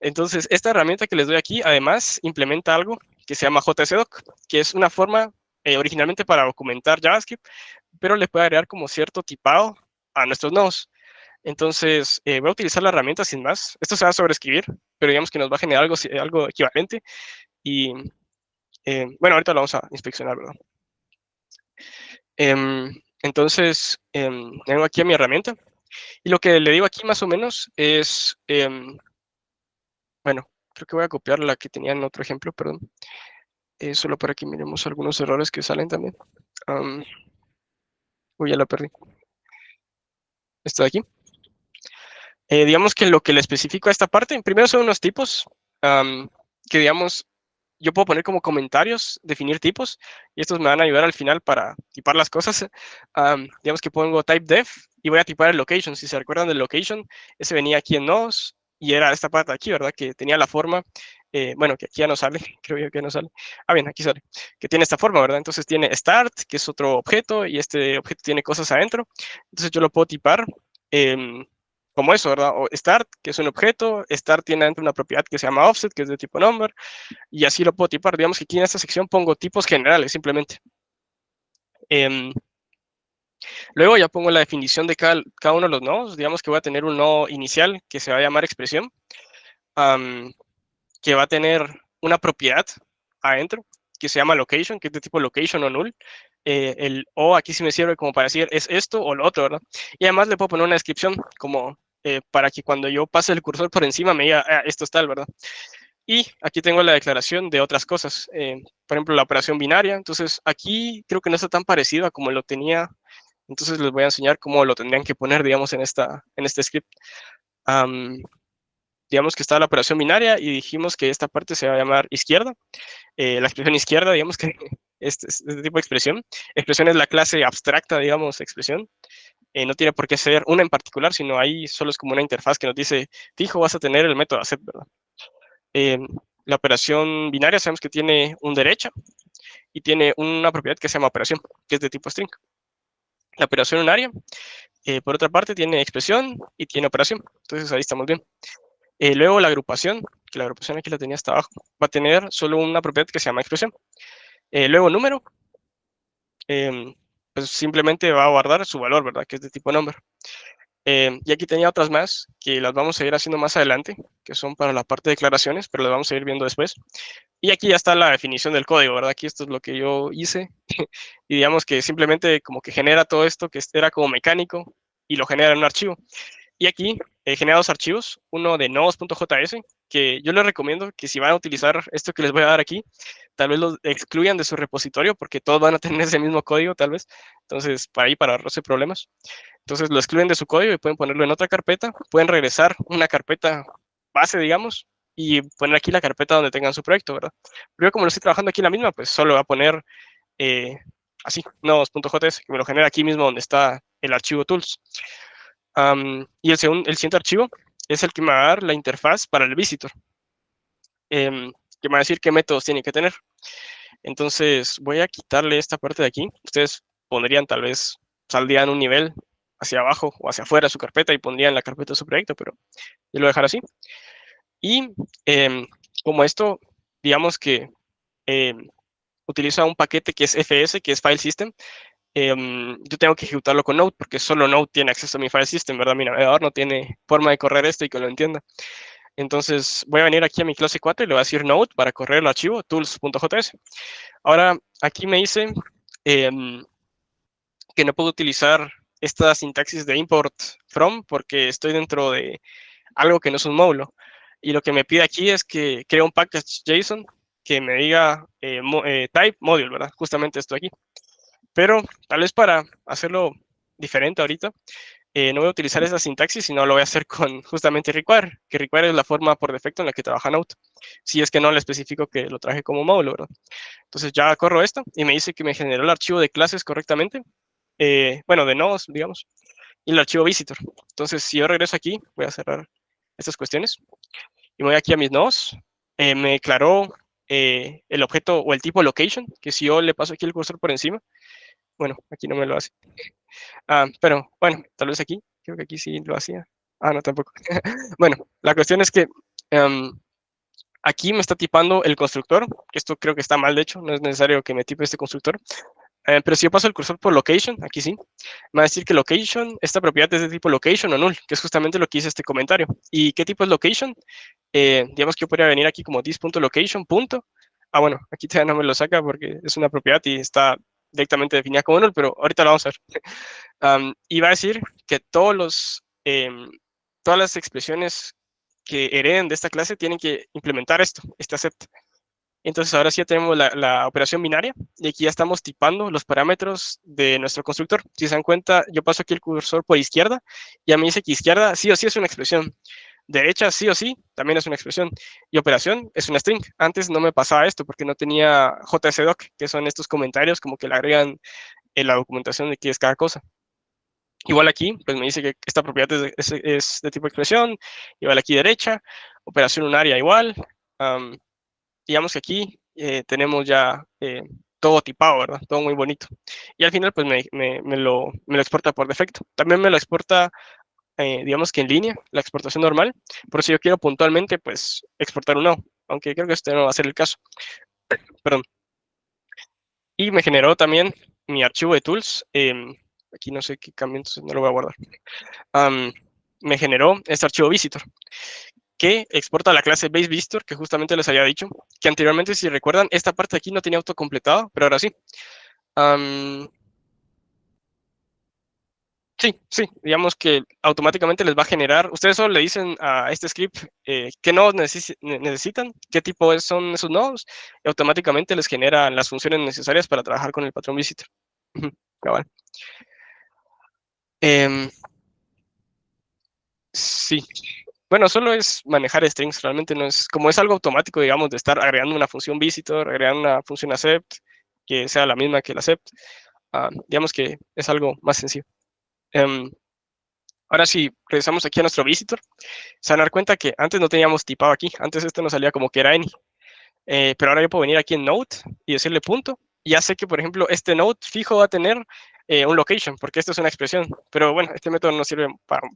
Entonces, esta herramienta que les doy aquí, además, implementa algo que se llama JSDoc, que es una forma originalmente para documentar JavaScript, pero le puede agregar como cierto tipado a nuestros nodos. Entonces, voy a utilizar la herramienta sin más. Esto se va a sobreescribir, pero digamos que nos va a generar algo equivalente. Y bueno, ahorita lo vamos a inspeccionar, ¿verdad? Entonces, vengo aquí a mi herramienta. Y lo que le digo aquí más o menos es, bueno, creo que voy a copiar la que tenía en otro ejemplo, perdón. Solo para que miremos algunos errores que salen también. Uy, ya la perdí. Esta de aquí. Digamos que lo que le especifico a esta parte, primero son unos tipos que, digamos, yo puedo poner como comentarios, definir tipos, y estos me van a ayudar al final para tipar las cosas. Digamos que pongo type def y voy a tipar el location. Si se recuerdan del location, ese venía aquí en nodes y era esta parte de aquí, ¿verdad? Que tenía la forma, bueno, que aquí ya no sale, creo yo que no sale. Bien, aquí sale, que tiene esta forma, ¿verdad? Entonces tiene start, que es otro objeto, y este objeto tiene cosas adentro. Entonces yo lo puedo tipar como eso, ¿verdad? O start, que es un objeto, start tiene adentro una propiedad que se llama offset, que es de tipo number, y así lo puedo tipar. Digamos que aquí en esta sección pongo tipos generales, simplemente. Luego ya pongo la definición de cada uno de los nodos. Digamos que voy a tener un nodo inicial que se va a llamar expresión, que va a tener una propiedad adentro que se llama location, que es de tipo location o null. El o aquí sí me sirve como para decir es esto o lo otro, ¿verdad? Y además le puedo poner una descripción como para que cuando yo pase el cursor por encima me diga, esto es tal, ¿verdad? Y aquí tengo la declaración de otras cosas, por ejemplo, la operación binaria. Entonces, aquí creo que no está tan parecido a como lo tenía. Entonces, les voy a enseñar cómo lo tendrían que poner, digamos, en este script. Digamos que está la operación binaria y dijimos que esta parte se va a llamar izquierda. La expresión izquierda, digamos que este tipo de expresión. Expresión es la clase abstracta, digamos, expresión. No tiene por qué ser una en particular, sino ahí solo es como una interfaz que nos dice, fijo, vas a tener el método accept, ¿verdad? La operación binaria sabemos que tiene un derecha y tiene una propiedad que se llama operación, que es de tipo string. La operación unaria, por otra parte, tiene expresión y tiene operación. Entonces ahí estamos bien. Luego la agrupación, que la agrupación aquí la tenía hasta abajo, va a tener solo una propiedad que se llama expresión. Luego número, pues simplemente va a guardar su valor, ¿verdad? Que es de tipo number. Y aquí tenía otras más que las vamos a ir haciendo más adelante, que son para la parte de declaraciones, pero las vamos a ir viendo después. Y aquí ya está la definición del código, ¿verdad? Aquí esto es lo que yo hice. Y digamos que simplemente como que genera todo esto que era como mecánico y lo genera en un archivo. Y aquí genera dos archivos, uno de nodes.js, que yo les recomiendo que si van a utilizar esto que les voy a dar aquí, tal vez lo excluyan de su repositorio porque todos van a tener ese mismo código, tal vez. Entonces, para ahorrarse problemas. Entonces, lo excluyen de su código y pueden ponerlo en otra carpeta. Pueden regresar una carpeta base, digamos, y poner aquí la carpeta donde tengan su proyecto, ¿verdad? Pero yo como lo estoy trabajando aquí en la misma, pues solo voy a poner así, nodes.js, que me lo genera aquí mismo donde está el archivo tools. Y el siguiente archivo es el que me va a dar la interfaz para el visitor, que me va a decir qué métodos tiene que tener. Entonces voy a quitarle esta parte de aquí. Ustedes pondrían tal vez, saldrían un nivel hacia abajo o hacia afuera de su carpeta y pondrían la carpeta de su proyecto, pero yo lo voy a dejar así. Y como esto, digamos que utiliza un paquete que es FS, que es File System, yo tengo que ejecutarlo con Node porque solo Node tiene acceso a mi file system, ¿verdad? Mi navegador no tiene forma de correr esto y que lo entienda. Entonces voy a venir aquí a mi clase 4 y le voy a decir Node para correr el archivo tools.js. Ahora aquí me dice que no puedo utilizar esta sintaxis de import from porque estoy dentro de algo que no es un módulo. Y lo que me pide aquí es que cree un package JSON que me diga type module, ¿verdad? Justamente esto aquí. Pero tal vez para hacerlo diferente ahorita, no voy a utilizar esa sintaxis, sino lo voy a hacer con justamente require, que require es la forma por defecto en la que trabaja Node. Si es que no le especifico que lo traje como módulo, ¿verdad? Entonces ya corro esto y me dice que me generó el archivo de clases correctamente. Bueno, de nodos, digamos, y el archivo visitor. Entonces, si yo regreso aquí, voy a cerrar estas cuestiones. Y me voy aquí a mis nodos. Me declaró el objeto o el tipo location, que si yo le paso aquí el cursor por encima, bueno, aquí no me lo hace. Pero bueno, tal vez aquí, creo que aquí sí lo hacía. No, tampoco. Bueno, la cuestión es que aquí me está tipando el constructor, que esto creo que está mal, de hecho, no es necesario que me tipe este constructor. Pero si yo paso el cursor por location, aquí sí, me va a decir que location, esta propiedad es de tipo location o null, que es justamente lo que dice este comentario. ¿Y qué tipo es location? Digamos que yo podría venir aquí como this.location. Bueno, aquí todavía no me lo saca porque es una propiedad y está directamente definida como null, pero ahorita lo vamos a ver. Y va a decir que todas las expresiones que hereden de esta clase tienen que implementar este accept. Entonces ahora sí ya tenemos la operación binaria y aquí ya estamos tipando los parámetros de nuestro constructor. Si se dan cuenta, yo paso aquí el cursor por izquierda, ya me dice que izquierda sí o sí es una expresión. Derecha sí o sí también es una expresión. Y operación es una string. Antes no me pasaba esto porque no tenía JSDoc, que son estos comentarios como que le agregan en la documentación de qué es cada cosa. Igual aquí, pues me dice que esta propiedad es de tipo expresión. Igual aquí derecha, operación unaria igual. Digamos que aquí tenemos ya todo tipado, ¿verdad? Todo muy bonito. Y al final, pues me lo exporta por defecto. También me lo exporta, digamos que en línea, la exportación normal. Por si yo quiero puntualmente, pues exportar un no, aunque creo que este no va a ser el caso. Perdón. Y me generó también mi archivo de tools. Aquí no sé qué cambio, entonces no lo voy a guardar. Me generó este archivo visitor, que exporta la clase baseVisitor, que justamente les había dicho, que anteriormente, si recuerdan, esta parte de aquí no tenía autocompletado, pero ahora sí. Sí, digamos que automáticamente les va a generar, ustedes solo le dicen a este script qué nodos necesitan, qué tipo son esos nodos, y automáticamente les genera las funciones necesarias para trabajar con el patrón visitor. Cabal. Em, sí, bueno, solo es manejar strings, realmente no es, como es algo automático, digamos, de estar agregando una función visitor, agregando una función accept, que sea la misma que el accept, digamos que es algo más sencillo. Em, Ahora si regresamos aquí a nuestro visitor, se van a dar cuenta que antes no teníamos tipado aquí, antes esto nos salía como que era any, pero ahora yo puedo venir aquí en node y decirle punto, y ya sé que, por ejemplo, este node fijo va a tener un location, porque esto es una expresión, pero bueno, este método no sirve para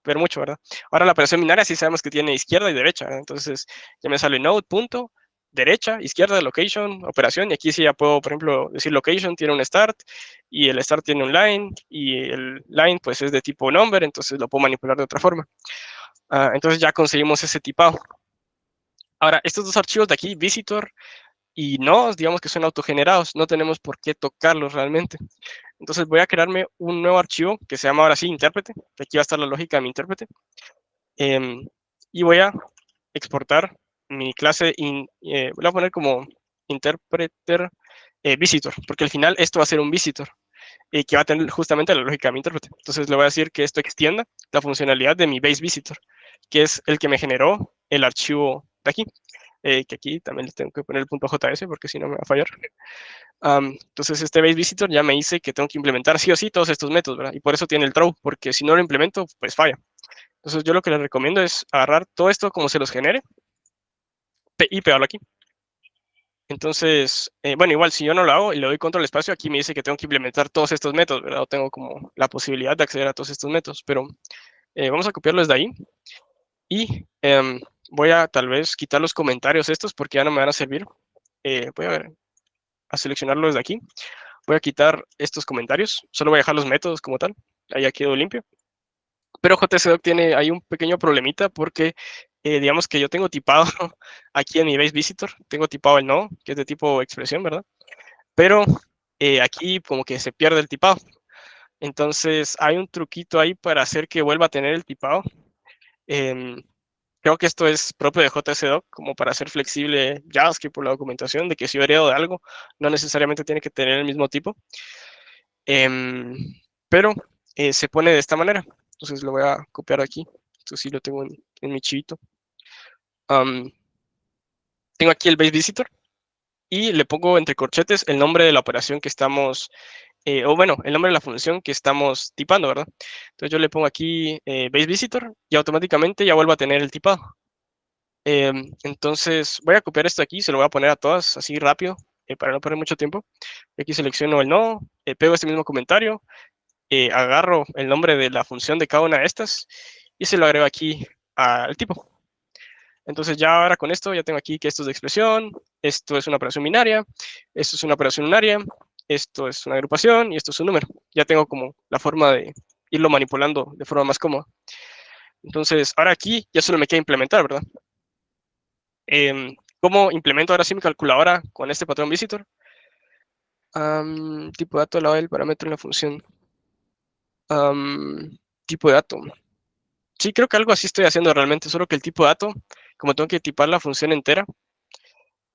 ver mucho, ¿verdad? Ahora la operación binaria sí sabemos que tiene izquierda y derecha, entonces ya me sale node, punto, derecha, izquierda, location, operación, y aquí sí ya puedo, por ejemplo, decir location tiene un start, y el start tiene un line, y el line pues es de tipo number, entonces lo puedo manipular de otra forma. Entonces ya conseguimos ese tipado. Ahora, estos dos archivos de aquí, visitor y nodes, digamos que son autogenerados, no tenemos por qué tocarlos realmente. Entonces voy a crearme un nuevo archivo que se llama ahora sí intérprete, que aquí va a estar la lógica de mi intérprete, y voy a exportar mi clase, voy a poner como interpreter visitor, porque al final esto va a ser un visitor, que va a tener justamente la lógica de mi intérprete. Entonces le voy a decir que esto extienda la funcionalidad de mi base visitor, que es el que me generó el archivo de aquí. Que aquí también le tengo que poner el punto .js porque si no me va a fallar. Entonces este base visitor ya me dice que tengo que implementar sí o sí todos estos métodos, ¿verdad? Y por eso tiene el throw, porque si no lo implemento, pues falla. Entonces yo lo que les recomiendo es agarrar todo esto como se los genere y pegarlo aquí. Entonces, bueno, igual si yo no lo hago y le doy control al espacio, aquí me dice que tengo que implementar todos estos métodos, ¿verdad? O tengo como la posibilidad de acceder a todos estos métodos, pero vamos a copiarlo desde ahí y voy a tal vez quitar los comentarios estos porque ya no me van a servir. Voy a ver, a seleccionarlo desde aquí. Voy a quitar estos comentarios, solo voy a dejar los métodos como tal, ahí ya quedó limpio. Pero JSDoc tiene ahí un pequeño problemita porque digamos que yo tengo tipado aquí en mi base visitor, tengo tipado el no, que es de tipo expresión, ¿verdad? Pero aquí como que se pierde el tipado. Entonces hay un truquito ahí para hacer que vuelva a tener el tipado. Em, Creo que esto es propio de JSDoc, como para hacer flexible JavaScript por la documentación, de que si yo heredo de algo, no necesariamente tiene que tener el mismo tipo. Em, pero se pone de esta manera. Entonces lo voy a copiar aquí. Esto sí lo tengo en mi chivito. Tengo aquí el base visitor y le pongo entre corchetes el nombre de la operación que estamos o bueno, el nombre de la función que estamos tipando, ¿verdad? Entonces yo le pongo aquí base visitor y automáticamente ya vuelvo a tener el tipado. Entonces voy a copiar esto aquí, se lo voy a poner a todas así rápido para no perder mucho tiempo. Aquí selecciono el nodo, pego este mismo comentario, agarro el nombre de la función de cada una de estas y se lo agrego aquí al tipo. Entonces ya ahora con esto ya tengo aquí que esto es de expresión, esto es una operación binaria, esto es una operación unaria, esto es una agrupación y esto es un número. Ya tengo como la forma de irlo manipulando de forma más cómoda. Entonces ahora aquí ya solo me queda implementar, ¿verdad? ¿Cómo implemento ahora sí mi calculadora con este patrón visitor? Tipo de dato al lado del parámetro en la función. Tipo de dato. Sí, creo que algo así estoy haciendo realmente, solo que el tipo de dato, como tengo que tipar la función entera,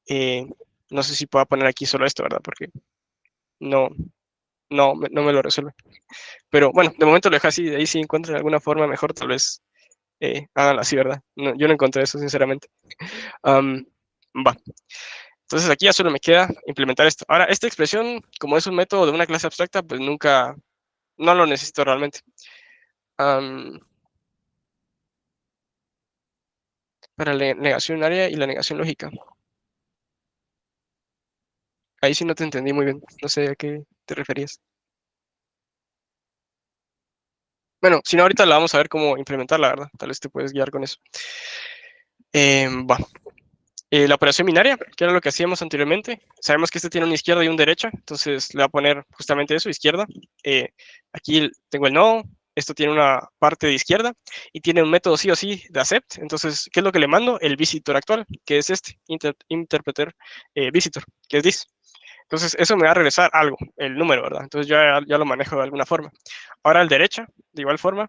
eh, no sé si puedo poner aquí solo esto, ¿verdad? Porque no, no me lo resuelve. Pero bueno, de momento lo dejo así, de ahí si encuentran alguna forma mejor, tal vez háganlo así, ¿verdad? No, yo no encontré eso, sinceramente. Va. Entonces aquí ya solo me queda implementar esto. Ahora, esta expresión, como es un método de una clase abstracta, pues nunca, no lo necesito realmente. Para la negación unaria y la negación lógica. Ahí sí no te entendí muy bien. No sé a qué te referías. Bueno, si no, ahorita la vamos a ver cómo implementar, la verdad. Tal vez te puedes guiar con eso. Va. La operación binaria, que era lo que hacíamos anteriormente. Sabemos que este tiene una izquierda y una derecha, entonces le voy a poner justamente eso, izquierda. Aquí tengo el nodo, esto tiene una parte de izquierda y tiene un método sí o sí de accept. Entonces, ¿qué es lo que le mando? El visitor actual, que es este, interpreter visitor, que es this. Entonces, eso me va a regresar algo, el número, ¿verdad? Entonces, ya lo manejo de alguna forma. Ahora, al derecha, de igual forma,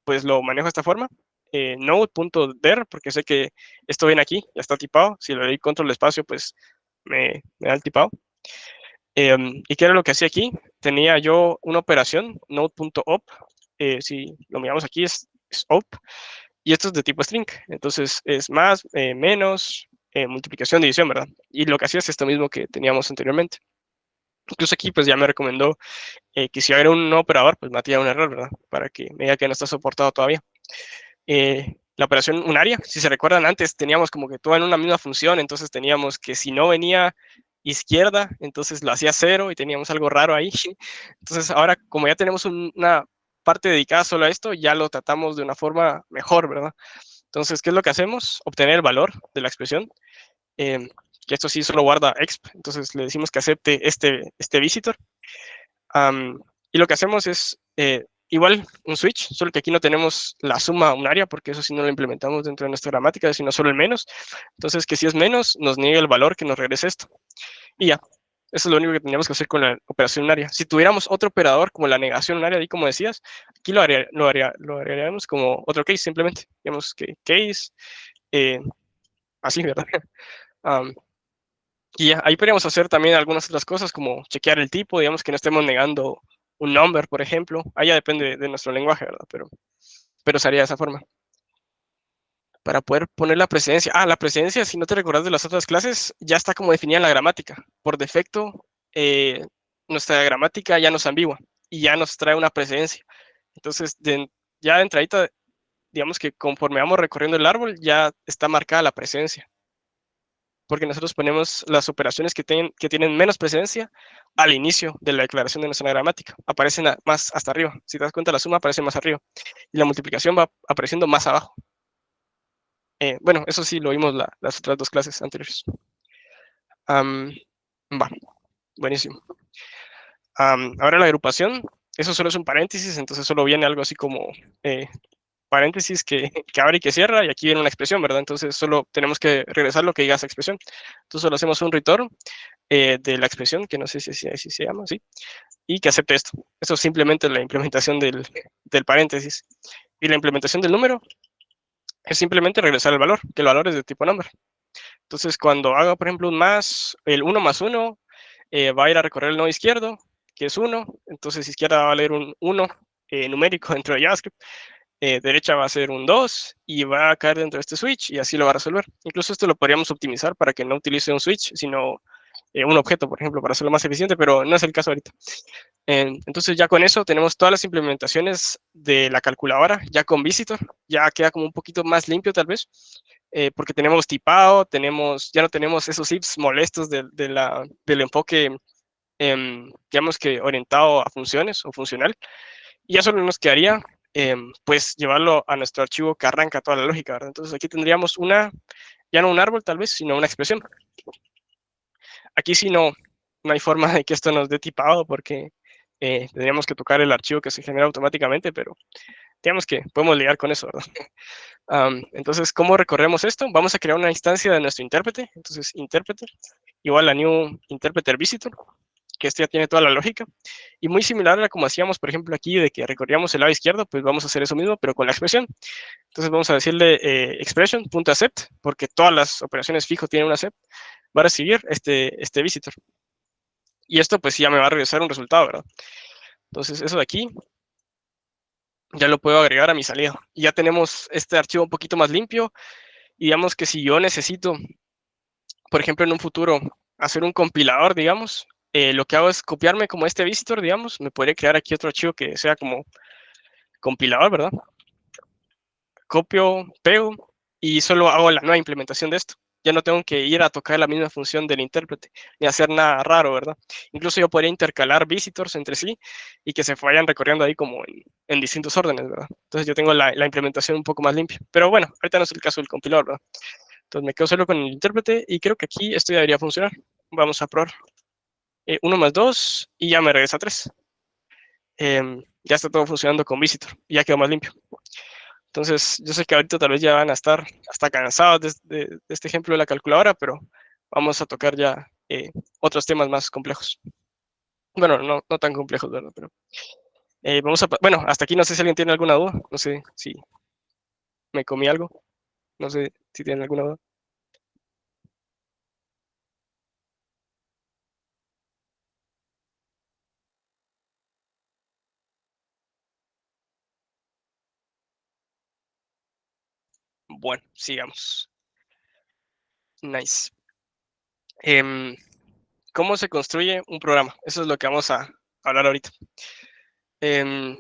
pues lo manejo de esta forma. Node.der, porque sé que esto viene aquí, ya está tipado. Si le doy control espacio, pues me da el tipado. ¿Y qué era lo que hacía aquí? Tenía yo una operación, node.op. Si lo miramos aquí, es op. Y esto es de tipo string. Entonces, es más, menos, multiplicación, división, ¿verdad? Y lo que hacía es esto mismo que teníamos anteriormente. Incluso aquí pues ya me recomendó que si hubiera un operador, pues me un error, ¿verdad? Para que me diga que no está soportado todavía. La operación unaria, si se recuerdan antes, teníamos como que todo en una misma función, entonces teníamos que si no venía izquierda, entonces lo hacía cero y teníamos algo raro ahí. Entonces ahora como ya tenemos una parte dedicada solo a esto, ya lo tratamos de una forma mejor, ¿verdad? Entonces, ¿qué es lo que hacemos? Obtener el valor de la expresión. Que esto sí solo guarda exp, entonces le decimos que acepte este visitor. Y lo que hacemos es igual un switch, solo que aquí no tenemos la suma unaria, porque eso sí no lo implementamos dentro de nuestra gramática, sino solo el menos. Entonces, que si es menos, nos niega el valor que nos regrese esto. Y ya, eso es lo único que teníamos que hacer con la operación unaria. Si tuviéramos otro operador como la negación unaria, ahí como decías, aquí lo haríamos como otro case simplemente. Digamos que case, así, ¿verdad? Um, Y ya, ahí podríamos hacer también algunas otras cosas como chequear el tipo, digamos que no estemos negando un number, por ejemplo. Ahí ya depende de nuestro lenguaje, ¿verdad? Pero se haría de esa forma. Para poder poner la precedencia. La precedencia, si no te recordás de las otras clases, ya está como definida en la gramática. Por defecto, nuestra gramática ya no es ambigua y ya nos trae una precedencia. Entonces, ya de entradita, digamos que conforme vamos recorriendo el árbol, ya está marcada la precedencia, porque nosotros ponemos las operaciones que tienen menos precedencia al inicio de la declaración de nuestra gramática. Aparecen más hasta arriba. Si te das cuenta, la suma aparece más arriba y la multiplicación va apareciendo más abajo. Bueno, eso sí lo vimos las otras dos clases anteriores. Va, buenísimo. Ahora la agrupación, eso solo es un paréntesis, entonces solo viene algo así como paréntesis que abre y que cierra, y aquí viene una expresión, ¿verdad? Entonces solo tenemos que regresar lo que diga esa expresión. Entonces solo hacemos un return de la expresión, que no sé si así se llama, ¿sí? Y que acepte esto. Eso es simplemente la implementación del paréntesis. Y la implementación del número es simplemente regresar el valor, que el valor es de tipo number. Entonces, cuando haga, por ejemplo, un más, el 1 más 1 va a ir a recorrer el nodo izquierdo, que es 1. Entonces, izquierda va a leer un 1 numérico dentro de JavaScript. Derecha va a ser un 2 y va a caer dentro de este switch y así lo va a resolver. Incluso esto lo podríamos optimizar para que no utilice un switch, sino un objeto, por ejemplo, para hacerlo más eficiente, pero no es el caso ahorita. Entonces ya con eso tenemos todas las implementaciones de la calculadora, ya con Visitor, ya queda como un poquito más limpio tal vez, porque tenemos tipado, ya no tenemos esos ifs molestos del enfoque, digamos que orientado a funciones o funcional, y ya solo nos quedaría pues llevarlo a nuestro archivo que arranca toda la lógica, ¿verdad? Entonces aquí tendríamos ya no un árbol tal vez, sino una expresión. Aquí sí no hay forma de que esto nos dé tipado porque tendríamos que tocar el archivo que se genera automáticamente, pero digamos que podemos lidiar con eso, ¿verdad? Entonces, ¿cómo recorremos esto? Vamos a crear una instancia de nuestro intérprete. Entonces, intérprete igual a new interpreter visitor, que esto ya tiene toda la lógica. Y muy similar a como hacíamos, por ejemplo, aquí de que recorríamos el lado izquierdo, pues vamos a hacer eso mismo, pero con la expresión. Entonces vamos a decirle expression.accept, porque todas las operaciones fijo tienen un accept, va a recibir este visitor. Y esto pues ya me va a regresar un resultado, ¿verdad? Entonces eso de aquí ya lo puedo agregar a mi salida. Y ya tenemos este archivo un poquito más limpio. Y digamos que si yo necesito, por ejemplo, en un futuro hacer un compilador, digamos, lo que hago es copiarme como este visitor, digamos, me podría crear aquí otro archivo que sea como compilador, ¿verdad? Copio, pego y solo hago la nueva implementación de esto. Ya no tengo que ir a tocar la misma función del intérprete ni hacer nada raro, ¿verdad? Incluso yo podría intercalar visitors entre sí y que se vayan recorriendo ahí como en distintos órdenes, ¿verdad? Entonces yo tengo la implementación un poco más limpia. Pero bueno, ahorita no es el caso del compilador, ¿verdad? Entonces me quedo solo con el intérprete y creo que aquí esto ya debería funcionar. Vamos a probar. 1 más 2 y ya me regresa 3. Ya está todo funcionando con visitor y ya quedó más limpio. Entonces, yo sé que ahorita tal vez ya van a estar hasta cansados de este ejemplo de la calculadora, pero vamos a tocar ya otros temas más complejos. Bueno, no tan complejos, ¿verdad? Pero bueno, hasta aquí no sé si alguien tiene alguna duda. No sé si me comí algo. No sé si tienen alguna duda. Bueno, sigamos. Nice. Em, ¿Cómo se construye un programa? Eso es lo que vamos a hablar ahorita. Em,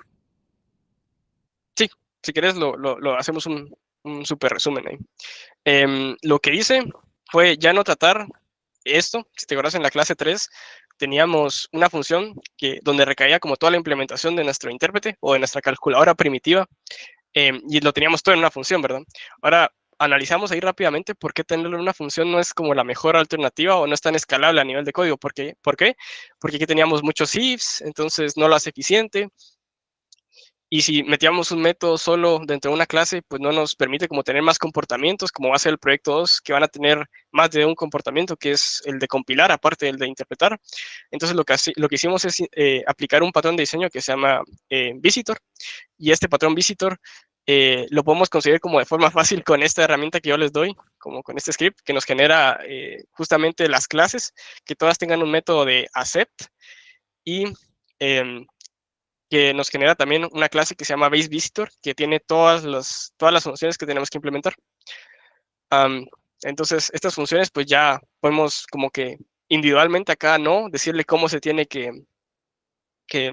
sí, si quieres lo hacemos un súper resumen ahí. Lo que hice fue ya no tratar esto. Si te acuerdas, en la clase 3 teníamos una función donde recaía como toda la implementación de nuestro intérprete o de nuestra calculadora primitiva, y lo teníamos todo en una función, ¿verdad? Ahora analizamos ahí rápidamente por qué tenerlo en una función no es como la mejor alternativa o no es tan escalable a nivel de código. ¿Por qué? Porque aquí teníamos muchos ifs, entonces no lo hace eficiente. Y si metíamos un método solo dentro de una clase, pues no nos permite como tener más comportamientos, como va a ser el proyecto 2, que van a tener más de un comportamiento, que es el de compilar, aparte del de interpretar. Entonces lo que hicimos es aplicar un patrón de diseño que se llama Visitor, y este patrón Visitor lo podemos conseguir como de forma fácil con esta herramienta que yo les doy, como con este script, que nos genera justamente las clases, que todas tengan un método de accept y que nos genera también una clase que se llama base visitor, que tiene todas las funciones que tenemos que implementar. Entonces, estas funciones, pues ya podemos como que individualmente acá, ¿no? Decirle cómo se tiene que, que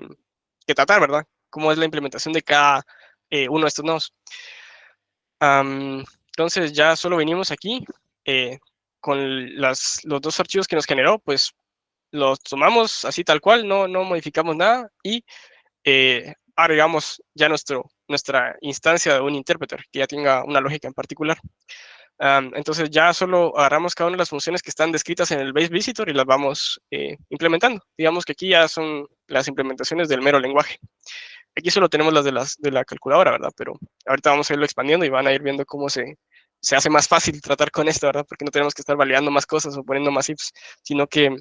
tratar, ¿verdad? Cómo es la implementación de cada uno de estos nodos. Entonces, ya solo venimos aquí con los dos archivos que nos generó, pues los tomamos así tal cual, no modificamos nada y agregamos ya nuestra instancia de un interpreter que ya tenga una lógica en particular. Entonces ya solo agarramos cada una de las funciones que están descritas en el base visitor y las vamos implementando. Digamos que aquí ya son las implementaciones del mero lenguaje. Aquí solo tenemos las de la calculadora, ¿verdad? Pero ahorita vamos a irlo expandiendo y van a ir viendo cómo se hace más fácil tratar con esto, ¿verdad? Porque no tenemos que estar validando más cosas o poniendo más ifs, sino que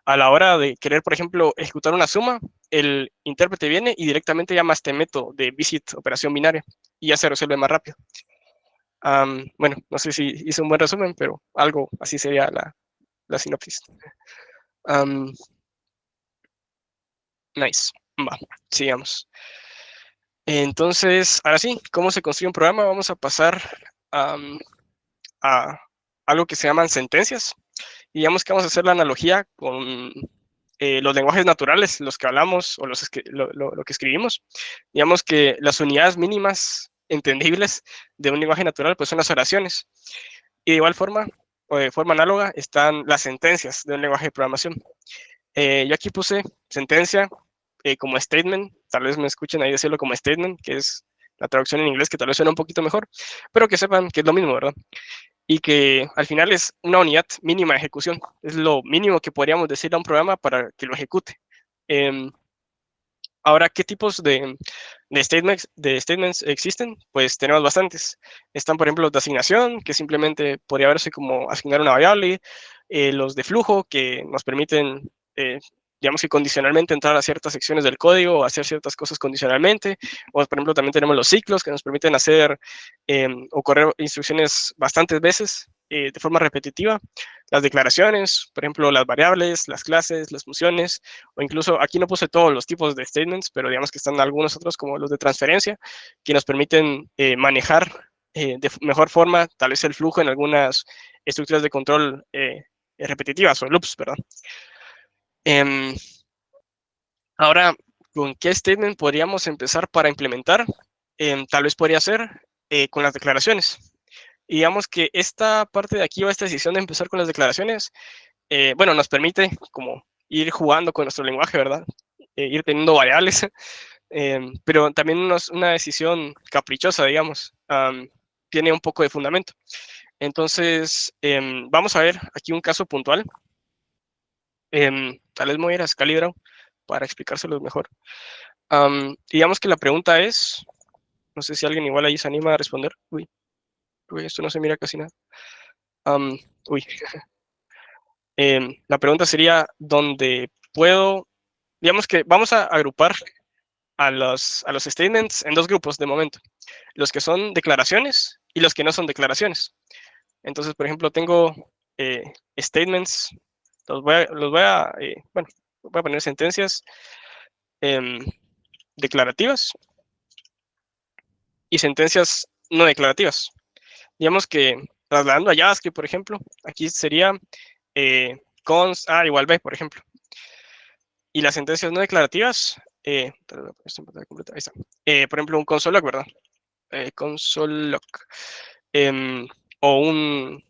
a la hora de querer, por ejemplo, ejecutar una suma, el intérprete viene y directamente llama a este método de visit operación binaria y ya se resuelve más rápido. Bueno, no sé si hice un buen resumen, pero algo así sería la sinopsis. Nice. Va, sigamos. Entonces, ahora sí, ¿cómo se construye un programa? Vamos a pasar a algo que se llaman sentencias. digamos que vamos a hacer la analogía con los lenguajes naturales, los que hablamos o lo que escribimos. Digamos que las unidades mínimas entendibles de un lenguaje natural pues son las oraciones. Y de igual forma, o de forma análoga, están las sentencias de un lenguaje de programación. Yo aquí puse sentencia como statement, tal vez me escuchen ahí decirlo como statement, que es la traducción en inglés que tal vez suena un poquito mejor, pero que sepan que es lo mismo, ¿verdad? Y que al final es una unidad mínima de ejecución. Es lo mínimo que podríamos decirle a un programa para que lo ejecute. Eh, Ahora, ¿qué tipos de statements existen? Pues tenemos bastantes. Están, por ejemplo, los de asignación, que simplemente podría verse como asignar una variable. Los de flujo, que nos permiten, digamos que condicionalmente entrar a ciertas secciones del código o hacer ciertas cosas condicionalmente. O, por ejemplo, también tenemos los ciclos, que nos permiten hacer o correr instrucciones bastantes veces de forma repetitiva. Las declaraciones, por ejemplo, las variables, las clases, las funciones, o incluso aquí no puse todos los tipos de statements, pero digamos que están algunos otros como los de transferencia, que nos permiten manejar de mejor forma tal vez el flujo en algunas estructuras de control repetitivas o loops, ¿verdad? Eh, Ahora, ¿con qué statement podríamos empezar para implementar? Tal vez podría ser con las declaraciones. Y digamos que esta parte de aquí o esta decisión de empezar con las declaraciones, bueno, nos permite como ir jugando con nuestro lenguaje, ¿verdad? Ir teniendo variables, pero también una decisión caprichosa, digamos, tiene un poco de fundamento. Entonces, vamos a ver aquí un caso puntual. Tal vez me voy a ir a Scalidraw para explicárselo mejor. Digamos que la pregunta es, no sé si alguien igual ahí se anima a responder. Uy, esto no se mira casi nada. Uy, la pregunta sería, ¿dónde puedo, digamos que vamos a agrupar a los statements en dos grupos de momento, los que son declaraciones y los que no son declaraciones. Entonces, por ejemplo, tengo eh, statements, bueno, voy a poner sentencias eh, declarativas y sentencias no declarativas. Digamos que trasladando a JavaScript, por ejemplo, aquí sería const A igual B, por ejemplo. Y las sentencias no declarativas, ahí está. Por ejemplo, un console log, ¿verdad? Console log. O un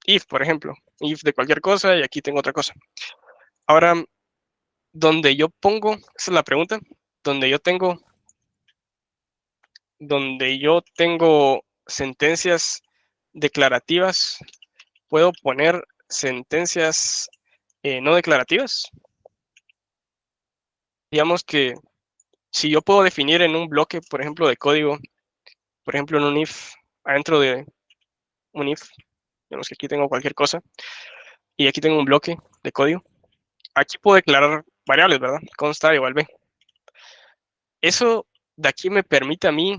if, por ejemplo. If de cualquier cosa y aquí tengo otra cosa. Ahora, donde yo pongo, esa es la pregunta, donde yo tengo sentencias declarativas, ¿puedo poner sentencias no declarativas? Digamos que si yo puedo definir en un bloque, por ejemplo, de código, por ejemplo, en un if, adentro de un if, digamos que aquí tengo cualquier cosa, y aquí tengo un bloque de código, aquí puedo declarar variables, ¿verdad? Consta igual B. Eso de aquí me permite a mí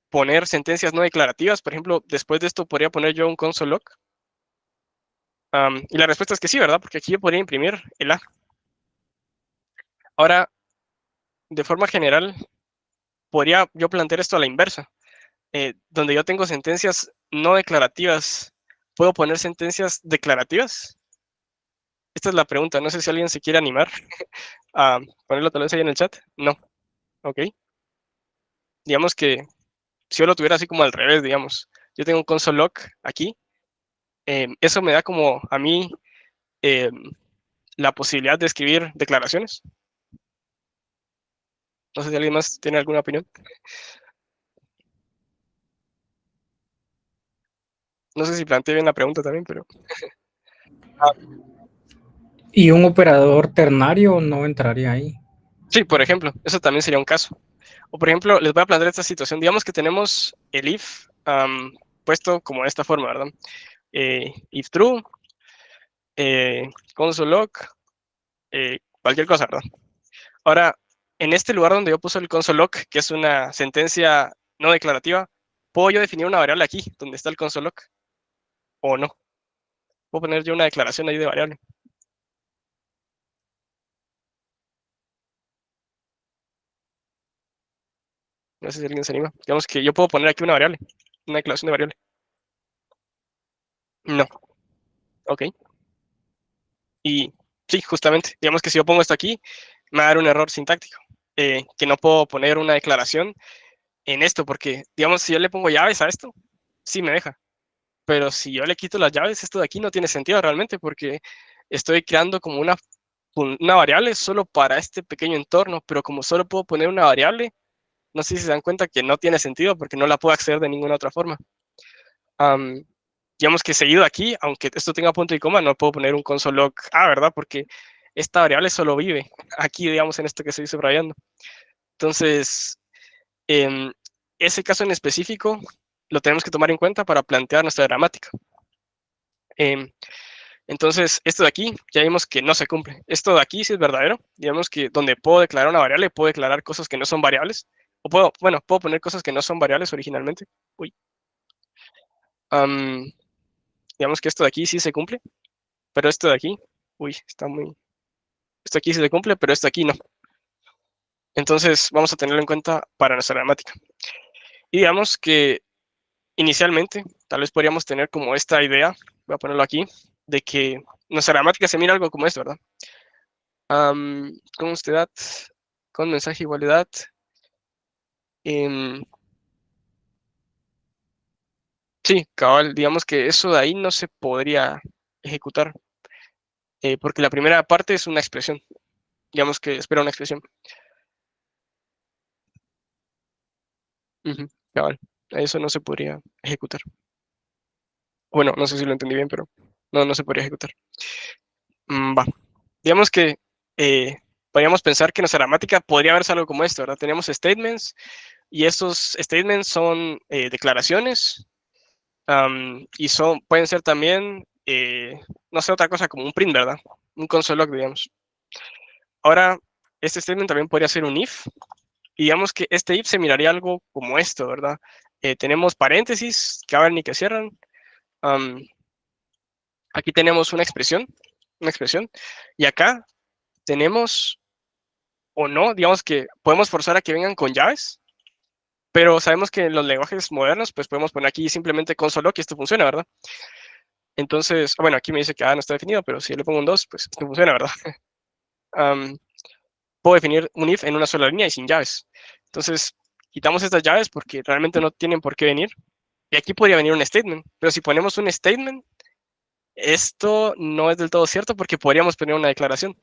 poner sentencias no declarativas. Por ejemplo, después de esto podría poner yo un console log. Y la respuesta es que sí, ¿verdad? Porque aquí yo podría imprimir el A. Ahora, de forma general, podría yo plantear esto a la inversa. Donde yo tengo sentencias no declarativas, ¿puedo poner sentencias declarativas? Esta es la pregunta. No sé si alguien se quiere animar a ponerlo tal vez ahí en el chat. No. Ok. Digamos que si yo lo tuviera así como al revés, digamos. Yo tengo un console log aquí. Eso me da como a mí eh, la posibilidad de escribir declaraciones. No sé si alguien más tiene alguna opinión. No sé si planteé bien la pregunta también, pero... Ah, Y un operador ternario no entraría ahí. sí, por ejemplo, eso también sería un caso. O por ejemplo, les voy a plantear esta situación. Digamos que tenemos el if puesto como de esta forma, ¿verdad? If true, console log, cualquier cosa, ¿verdad? Ahora, en este lugar donde yo puse el console log, que es una sentencia no declarativa, ¿puedo yo definir una variable aquí, donde está el console log? ¿O no? ¿Puedo poner yo una declaración ahí de variable? No sé si alguien se anima. Digamos que yo puedo poner aquí una variable, una declaración de variable. No. Ok. Y sí, justamente, digamos que si yo pongo esto aquí, me va a dar un error sintáctico, que no puedo poner una declaración en esto, porque, digamos, si yo le pongo llaves a esto, sí me deja. Pero si yo le quito las llaves, esto de aquí no tiene sentido realmente, porque estoy creando como una variable solo para este pequeño entorno, pero como solo puedo poner una variable, no sé si se dan cuenta que no tiene sentido porque no la puedo acceder de ninguna otra forma. Um, digamos que seguido aquí, aunque esto tenga punto y coma, no puedo poner un console log A, ¿verdad? Porque esta variable solo vive aquí, digamos, en esto que estoy subrayando. Entonces, en ese caso en específico, lo tenemos que tomar en cuenta para plantear nuestra gramática. Entonces, esto de aquí, ya vimos que no se cumple. Esto de aquí sí es verdadero. Digamos que donde puedo declarar una variable, puedo declarar cosas que no son variables. O puedo poner cosas que no son variables originalmente. Uy. Digamos que esto de aquí sí se cumple, pero esto de aquí, uy, está muy... Esto aquí sí se cumple, pero esto aquí no. Entonces, vamos a tenerlo en cuenta para nuestra gramática. Y digamos que inicialmente, tal vez podríamos tener como esta idea, voy a ponerlo aquí, de que nuestra gramática se mira algo como esto, ¿verdad? Constedad con mensaje igualdad. Sí, cabal, digamos que eso de ahí no se podría ejecutar, porque la primera parte es una expresión, digamos que espera una expresión. Ujú, cabal, eso no se podría ejecutar. Bueno, no sé si lo entendí bien, pero no se podría ejecutar. Va. Digamos que eh, podríamos pensar que nuestra gramática podría verse algo como esto, ¿verdad? Tenemos statements y estos statements son declaraciones y pueden ser también, no sé, otra cosa como un print, ¿verdad? Un console log, digamos. Ahora, este statement también podría ser un if, y digamos que este if se miraría algo como esto, ¿verdad? Tenemos paréntesis que abren y que cierran. Aquí tenemos una expresión, y acá tenemos o no, digamos que podemos forzar a que vengan con llaves, pero sabemos que en los lenguajes modernos, pues podemos poner aquí simplemente console log y esto funciona, ¿verdad? Entonces, bueno, aquí me dice que A no está definido, pero si yo le pongo un 2, pues esto funciona, ¿verdad? um, puedo definir un if en una sola línea y sin llaves. Entonces, quitamos estas llaves porque realmente no tienen por qué venir. Y aquí podría venir un statement, pero si ponemos un statement, esto no es del todo cierto porque podríamos poner una declaración.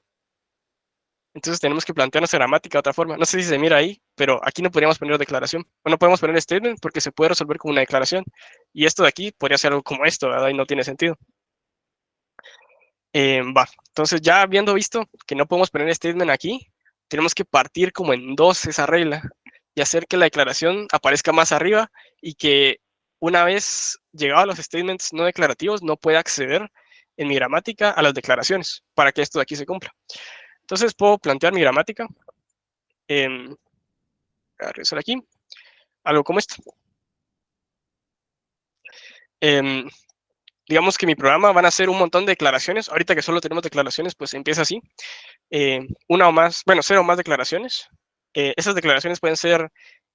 Entonces tenemos que plantear nuestra gramática de otra forma. No sé si se mira ahí, pero aquí no podríamos poner declaración. O no podemos poner statement porque se puede resolver con una declaración. Y esto de aquí podría ser algo como esto, ¿verdad? Y no tiene sentido. Va. Entonces ya habiendo visto que no podemos poner statement aquí, tenemos que partir como en dos esa regla y hacer que la declaración aparezca más arriba y que una vez llegado a los statements no declarativos no pueda acceder en mi gramática a las declaraciones para que esto de aquí se cumpla. Entonces puedo plantear mi gramática. Voy a regresar aquí. Algo como esto. Em, digamos que mi programa van a ser un montón de declaraciones. Ahorita que solo tenemos declaraciones, pues empieza así. Una o más, bueno, 0 o más declaraciones. Esas declaraciones pueden ser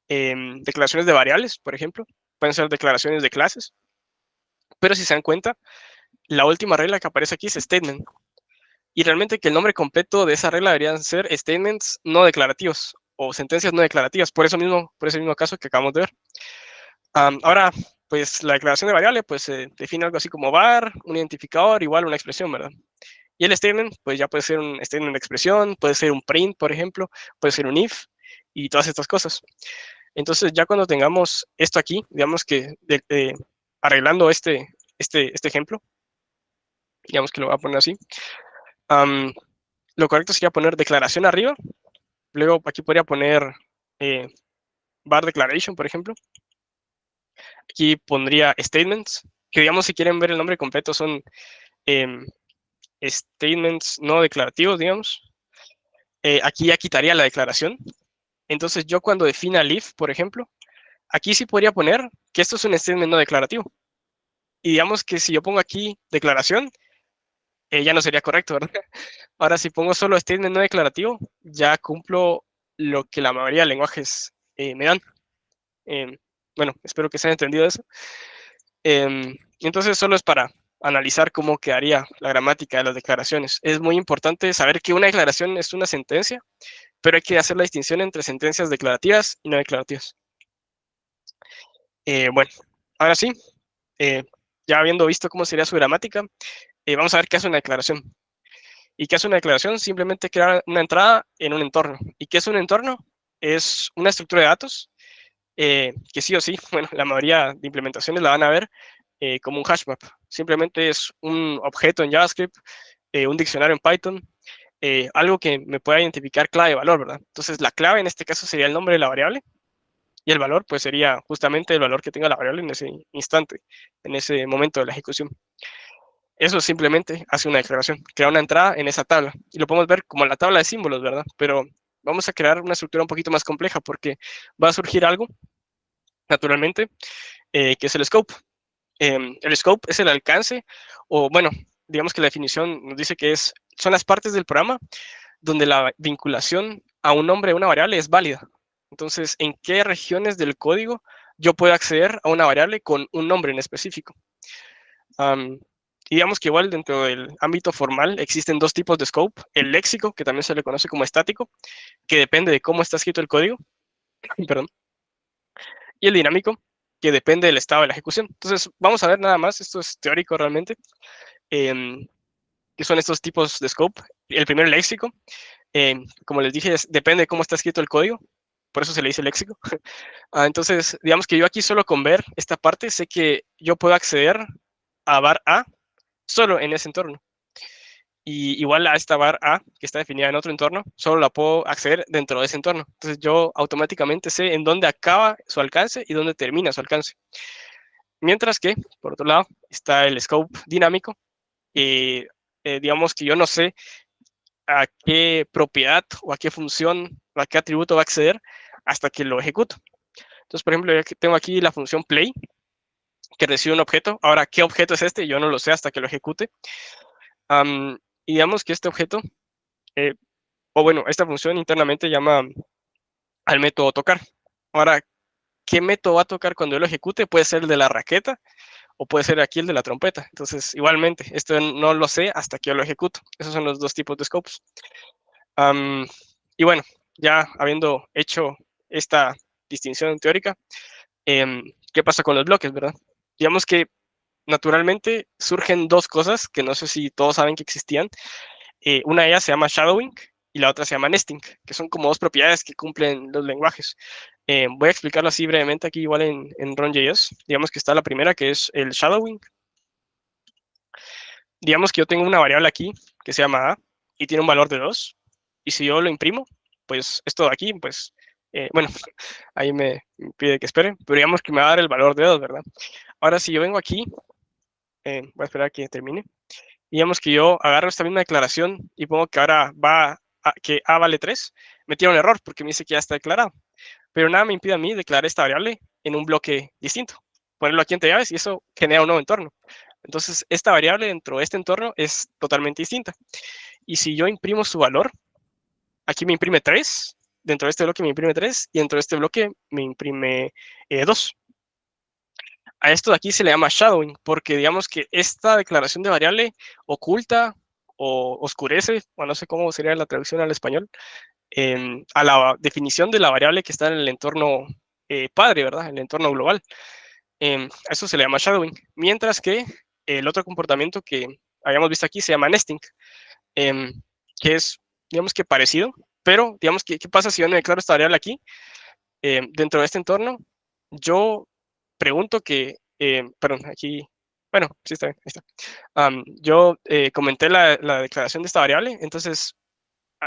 declaraciones de variables, por ejemplo. Pueden ser declaraciones de clases. Pero si se dan cuenta, la última regla que aparece aquí es statement. Y realmente que el nombre completo de esa regla deberían ser statements no declarativos o sentencias no declarativas, por ese mismo caso que acabamos de ver. Ahora, pues la declaración de variable, pues se define algo así como var, un identificador igual una expresión, ¿verdad? Y el statement, pues ya puede ser un statement de expresión, puede ser un print, por ejemplo, puede ser un if y todas estas cosas. Entonces, ya cuando tengamos esto aquí, digamos que arreglando este ejemplo, digamos que lo voy a poner así, lo correcto sería poner declaración arriba, luego aquí podría poner eh, var declaration, por ejemplo. Aquí pondría statements, que digamos si quieren ver el nombre completo son em, statements no declarativos, digamos. Aquí ya quitaría la declaración. Entonces yo cuando defina el if, por ejemplo, aquí sí podría poner que esto es un statement no declarativo. Y digamos que si yo pongo aquí declaración, ya no sería correcto, ¿verdad? Ahora si pongo solo statement no declarativo, ya cumplo lo que la mayoría de lenguajes me dan. Bueno, espero que se haya entendido eso. Entonces solo es para analizar cómo quedaría la gramática de las declaraciones. Es muy importante saber que una declaración es una sentencia, pero hay que hacer la distinción entre sentencias declarativas y no declarativas. Bueno, ahora sí, ya habiendo visto cómo sería su gramática, vamos a ver qué hace una declaración. ¿Y qué hace una declaración? Simplemente crear una entrada en un entorno. ¿Y qué es un entorno? Es una estructura de datos que sí o sí, bueno, la mayoría de implementaciones la van a ver como un hashmap. Simplemente es un objeto en JavaScript, un diccionario en Python, algo que me pueda identificar clave y valor, ¿verdad? Entonces, la clave en este caso sería el nombre de la variable y el valor, pues sería justamente el valor que tenga la variable en ese instante, en ese momento de la ejecución. Eso simplemente hace una declaración, crea una entrada en esa tabla. Y lo podemos ver como la tabla de símbolos, ¿verdad? Pero vamos a crear una estructura un poquito más compleja porque va a surgir algo, naturalmente, que es el scope. El scope es el alcance, o bueno, digamos que la definición nos dice que son las partes del programa donde la vinculación a un nombre de una variable es válida. Entonces, ¿en qué regiones del código yo puedo acceder a una variable con un nombre en específico? Digamos que igual dentro del ámbito formal existen dos tipos de scope, el léxico, que también se le conoce como estático, que depende de cómo está escrito el código, perdón, y el dinámico, que depende del estado de la ejecución. Entonces, vamos a ver nada más, esto es teórico realmente, que son estos tipos de scope. El primero, el léxico, como les dije, depende de cómo está escrito el código, por eso se le dice léxico. Entonces, digamos que yo aquí solo con ver esta parte sé que yo puedo acceder a var A solo en ese entorno. Y igual a esta var A, que está definida en otro entorno, solo la puedo acceder dentro de ese entorno. Entonces yo automáticamente sé en dónde acaba su alcance y dónde termina su alcance. Mientras que, por otro lado, está el scope dinámico. Digamos que yo no sé a qué propiedad o a qué función o a qué atributo va a acceder hasta que lo ejecuto. Entonces, por ejemplo, yo tengo aquí la función play, que recibe un objeto. Ahora, ¿qué objeto es este? Yo no lo sé hasta que lo ejecute. Y digamos que este objeto, o bueno, esta función internamente llama al método tocar. Ahora, ¿qué método va a tocar cuando yo lo ejecute? Puede ser el de la raqueta o puede ser aquí el de la trompeta. Entonces, igualmente, esto no lo sé hasta que yo lo ejecuto. Esos son los dos tipos de scopes. Y bueno, ya habiendo hecho esta distinción teórica, ¿qué pasa con los bloques, verdad? Digamos que naturalmente surgen dos cosas que no sé si todos saben que existían. Una de ellas se llama shadowing y la otra se llama nesting, que son como dos propiedades que cumplen los lenguajes. Voy a explicarlo así brevemente aquí igual en Ron.js. Digamos que está la primera, que es el shadowing. Digamos que yo tengo una variable aquí que se llama a y tiene un valor de 2. Y si yo lo imprimo, pues esto de aquí, pues, bueno, ahí me pide que espere, pero digamos que me va a dar el valor de 2, ¿verdad? Ahora, si yo vengo aquí, voy a esperar a que termine. Digamos que yo agarro esta misma declaración y pongo que ahora que A vale 3, me tira un error porque me dice que ya está declarado. Pero nada me impide a mí declarar esta variable en un bloque distinto. Ponerlo aquí entre llaves y eso genera un nuevo entorno. Entonces, esta variable dentro de este entorno es totalmente distinta. Y si yo imprimo su valor, aquí me imprime 3, dentro de este bloque me imprime 3 y dentro de este bloque me imprime 2. A esto de aquí se le llama shadowing, porque digamos que esta declaración de variable oculta o oscurece, o no sé cómo sería la traducción al español, a la definición de la variable que está en el entorno padre, ¿verdad? En el entorno global. A eso se le llama shadowing. Mientras que el otro comportamiento que habíamos visto aquí se llama nesting, que es, digamos que parecido, pero digamos que, ¿qué pasa si yo no declaro esta variable aquí? Dentro de este entorno, yo pregunto que, perdón, aquí, bueno, sí está bien, ahí está. Yo comenté la declaración de esta variable, entonces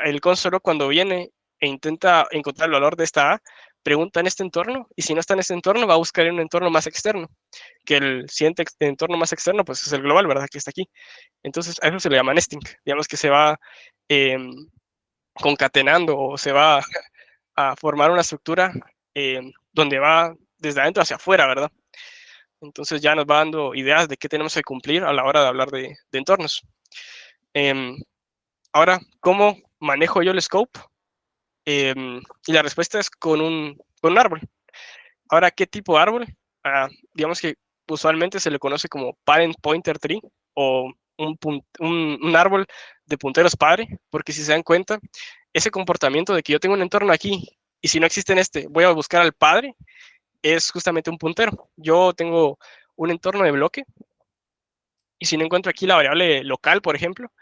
el console cuando viene e intenta encontrar el valor de esta A, pregunta en este entorno, y si no está en este entorno, va a buscar en un entorno más externo, que el siguiente entorno más externo, pues es el global, ¿verdad? Que está aquí. Entonces, a eso se le llama nesting. Digamos que se va concatenando o se va a formar una estructura donde va desde adentro hacia afuera, ¿verdad? Entonces ya nos va dando ideas de qué tenemos que cumplir a la hora de hablar de entornos. Ahora, ¿cómo manejo yo el scope? Y la respuesta es con un árbol. Ahora, ¿qué tipo de árbol? Digamos que usualmente se le conoce como parent pointer tree o un árbol de punteros padre, porque si se dan cuenta, ese comportamiento de que yo tengo un entorno aquí y si no existe en este, voy a buscar al padre, es justamente un puntero. Yo tengo un entorno de bloque y si no encuentro aquí la variable local, por ejemplo,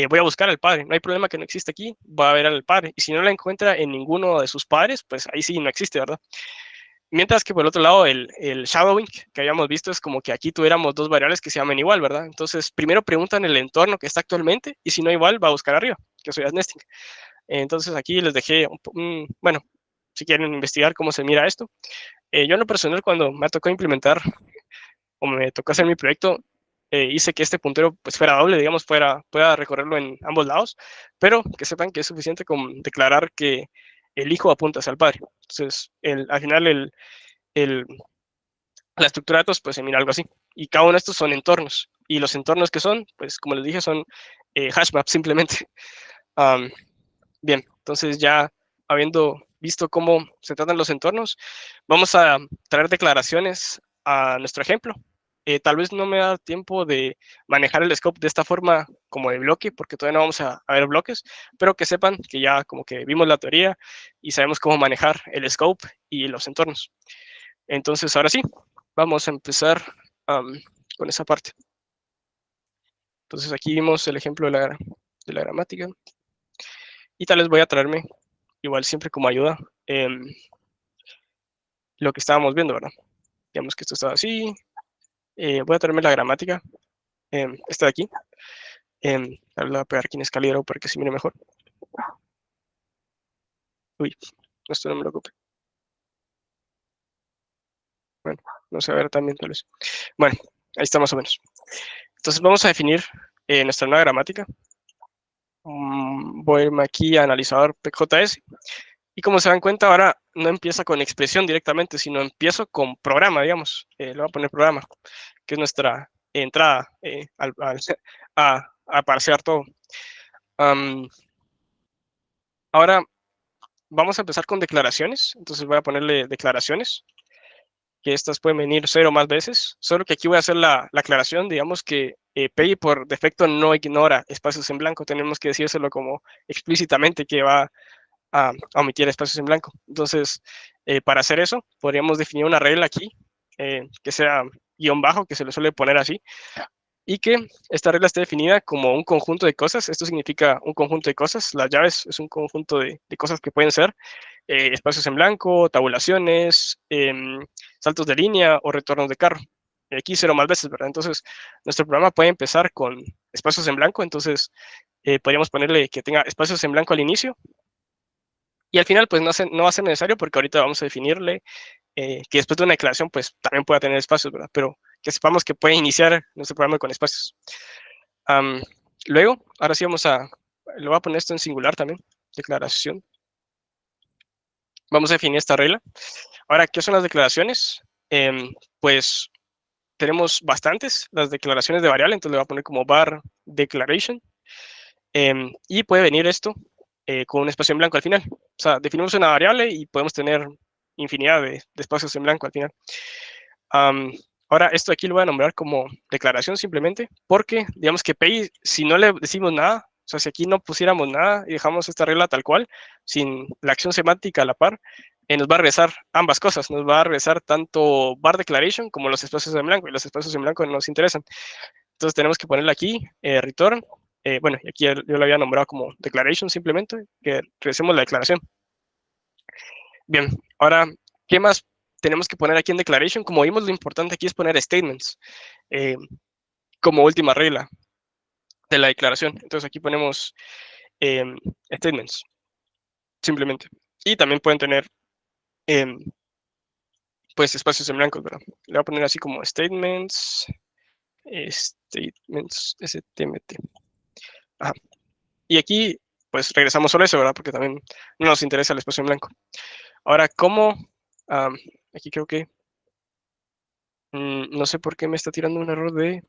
voy a buscar al padre. No hay problema que no exista aquí, va a ver al padre. Y si no la encuentra en ninguno de sus padres, pues ahí sí no existe, ¿verdad? Mientras que por el otro lado, el shadowing que habíamos visto es como que aquí tuviéramos dos variables que se llaman igual, ¿verdad? Entonces, primero preguntan el entorno que está actualmente y si no igual, va a buscar arriba, que eso ya es nesting. Entonces, aquí les dejé, bueno, si quieren investigar cómo se mira esto. Yo en lo personal, cuando me tocó implementar o me tocó hacer mi proyecto, hice que este puntero pues fuera doble, digamos, pueda recorrerlo en ambos lados, pero que sepan que es suficiente con declarar que el hijo apunta hacia el padre. Entonces, al final, el, la estructura de datos pues se mira algo así. Y cada uno de estos son entornos. Y los entornos que son, pues como les dije, son hash maps simplemente. Um, bien, entonces ya habiendo visto cómo se tratan los entornos, vamos a traer declaraciones a nuestro ejemplo. Tal vez no me da tiempo de manejar el scope de esta forma como de bloque, porque todavía no vamos a ver bloques, pero que sepan que ya como que vimos la teoría y sabemos cómo manejar el scope y los entornos. Entonces, ahora sí, vamos a empezar con esa parte. Entonces, aquí vimos el ejemplo de la gramática. Y tal vez voy a traerme, igual siempre como ayuda, lo que estábamos viendo, ¿verdad? Digamos que esto estaba así. Voy a traerme la gramática, esta de aquí. La voy a pegar aquí en escalero para que se mire mejor. Uy, esto no me lo copié. Bueno, no se va a ver también tal vez. Bueno, ahí está más o menos. Entonces vamos a definir nuestra nueva gramática. Voy a irme aquí a analizador PJS. Y como se dan cuenta, ahora no empieza con expresión directamente, sino empiezo con programa, digamos. Le voy a poner programa, que es nuestra entrada a parsear todo. Ahora vamos a empezar con declaraciones. Entonces voy a ponerle declaraciones, que estas pueden venir 0 más veces. Solo que aquí voy a hacer la aclaración, digamos que PI por defecto no ignora espacios en blanco. Tenemos que decírselo como explícitamente que va a omitir espacios en blanco. Entonces, para hacer eso, podríamos definir una regla aquí, que sea guión bajo, que se le suele poner así, y que esta regla esté definida como un conjunto de cosas. Esto significa un conjunto de cosas. Las llaves es un conjunto de cosas que pueden ser espacios en blanco, tabulaciones, saltos de línea o retornos de carro. Aquí 0 más veces, ¿verdad? Entonces, nuestro programa puede empezar con espacios en blanco. Entonces, podríamos ponerle que tenga espacios en blanco al inicio. Y al final, pues no va a ser necesario porque ahorita vamos a definirle que después de una declaración, pues también pueda tener espacios, ¿verdad? Pero que sepamos que puede iniciar nuestro programa con espacios. Luego, ahora sí le voy a poner esto en singular también, declaración. Vamos a definir esta regla. Ahora, ¿qué son las declaraciones? Pues tenemos bastantes, las declaraciones de variable, entonces le voy a poner como var declaration. Y puede venir esto con un espacio en blanco al final. O sea, definimos una variable y podemos tener infinidad de espacios en blanco al final. Ahora, esto aquí lo voy a nombrar como declaración simplemente, porque digamos que PI, si no le decimos nada, o sea, si aquí no pusiéramos nada y dejamos esta regla tal cual, sin la acción semántica a la par, nos va a regresar ambas cosas, nos va a regresar tanto var declaration como los espacios en blanco, y los espacios en blanco nos interesan. Entonces tenemos que ponerle aquí return, bueno, y aquí yo lo había nombrado como declaration simplemente, que regresemos la declaración. Bien, ahora, ¿qué más tenemos que poner aquí en declaration? Como vimos, lo importante aquí es poner statements como última regla de la declaración. Entonces aquí ponemos statements, simplemente. Y también pueden tener pues espacios en blanco, ¿verdad? Le voy a poner así como statements, stmt. Ajá. Y aquí, pues regresamos solo eso, ¿verdad? Porque también no nos interesa el espacio en blanco. Ahora, ¿cómo? Aquí creo que no sé por qué me está tirando un error de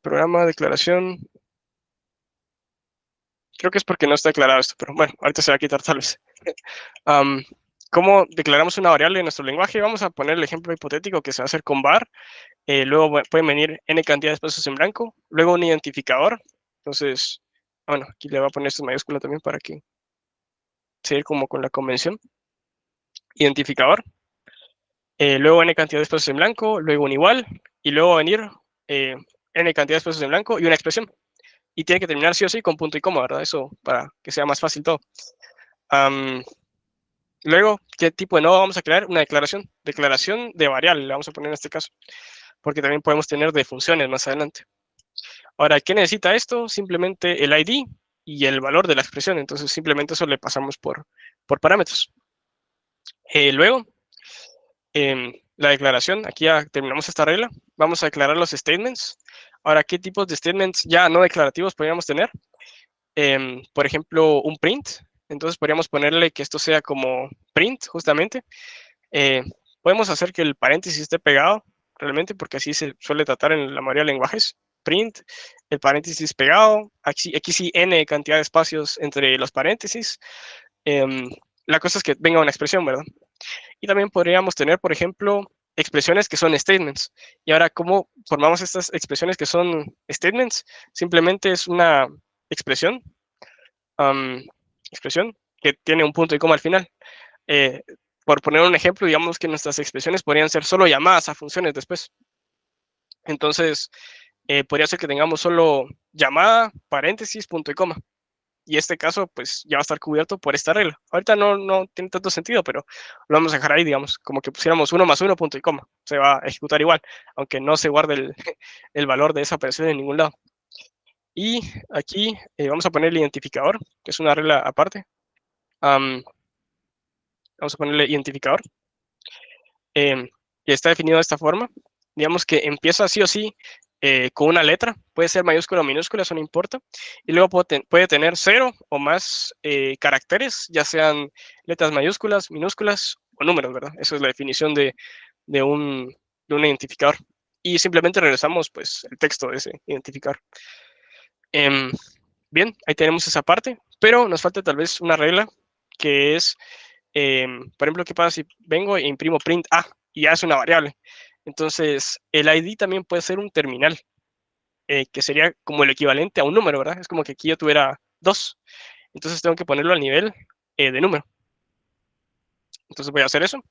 programa, declaración. Creo que es porque no está declarado esto, pero bueno, ahorita se va a quitar tal vez. ¿Cómo declaramos una variable en nuestro lenguaje? Vamos a poner el ejemplo hipotético que se va a hacer con var. Luego pueden venir n cantidad de espacios en blanco, luego un identificador. Entonces, bueno, aquí le voy a poner esto en mayúscula también para que seguir como con la convención. Identificador, luego n cantidad de espacios en blanco, luego un igual, y luego va a venir n cantidad de espacios en blanco y una expresión. Y tiene que terminar sí o sí con punto y coma, ¿verdad? Eso para que sea más fácil todo. Luego, ¿qué tipo de nodo vamos a crear? Una declaración. Declaración de variable, le vamos a poner en este caso. Porque también podemos tener de funciones más adelante. Ahora, ¿qué necesita esto? Simplemente el ID y el valor de la expresión. Entonces, simplemente eso le pasamos por parámetros. Luego, la declaración, aquí ya terminamos esta regla. Vamos a declarar los statements. Ahora, ¿qué tipos de statements ya no declarativos podríamos tener? Por ejemplo, un print. Entonces, podríamos ponerle que esto sea como print, justamente. Podemos hacer que el paréntesis esté pegado, realmente, porque así se suele tratar en la mayoría de lenguajes. Print, el paréntesis pegado, aquí sí n cantidad de espacios entre los paréntesis. La cosa es que venga una expresión, ¿verdad? Y también podríamos tener, por ejemplo, expresiones que son statements. Y ahora, ¿cómo formamos estas expresiones que son statements? Simplemente es una expresión, expresión que tiene un punto y coma al final. Por poner un ejemplo, digamos que nuestras expresiones podrían ser solo llamadas a funciones después. Entonces, podría ser que tengamos solo llamada, paréntesis, punto y coma. Y este caso, pues ya va a estar cubierto por esta regla. Ahorita no tiene tanto sentido, pero lo vamos a dejar ahí, digamos, como que pusiéramos 1 más 1, punto y coma. Se va a ejecutar igual, aunque no se guarde el valor de esa operación en ningún lado. Y aquí vamos a poner el identificador, que es una regla aparte. Vamos a ponerle identificador. Que está definido de esta forma. Digamos que empieza sí o sí con una letra, puede ser mayúscula o minúscula, eso no importa, y luego puede tener 0 o más caracteres, ya sean letras mayúsculas, minúsculas o números, ¿verdad? Esa es la definición de un identificador. Y simplemente regresamos pues el texto de ese identificador. Bien, ahí tenemos esa parte, pero nos falta tal vez una regla que es, por ejemplo, ¿qué pasa si vengo e imprimo print A y A es una variable? Entonces, el ID también puede ser un terminal, que sería como el equivalente a un número, ¿verdad? Es como que aquí yo tuviera 2, entonces tengo que ponerlo al nivel de número. Entonces voy a hacer eso,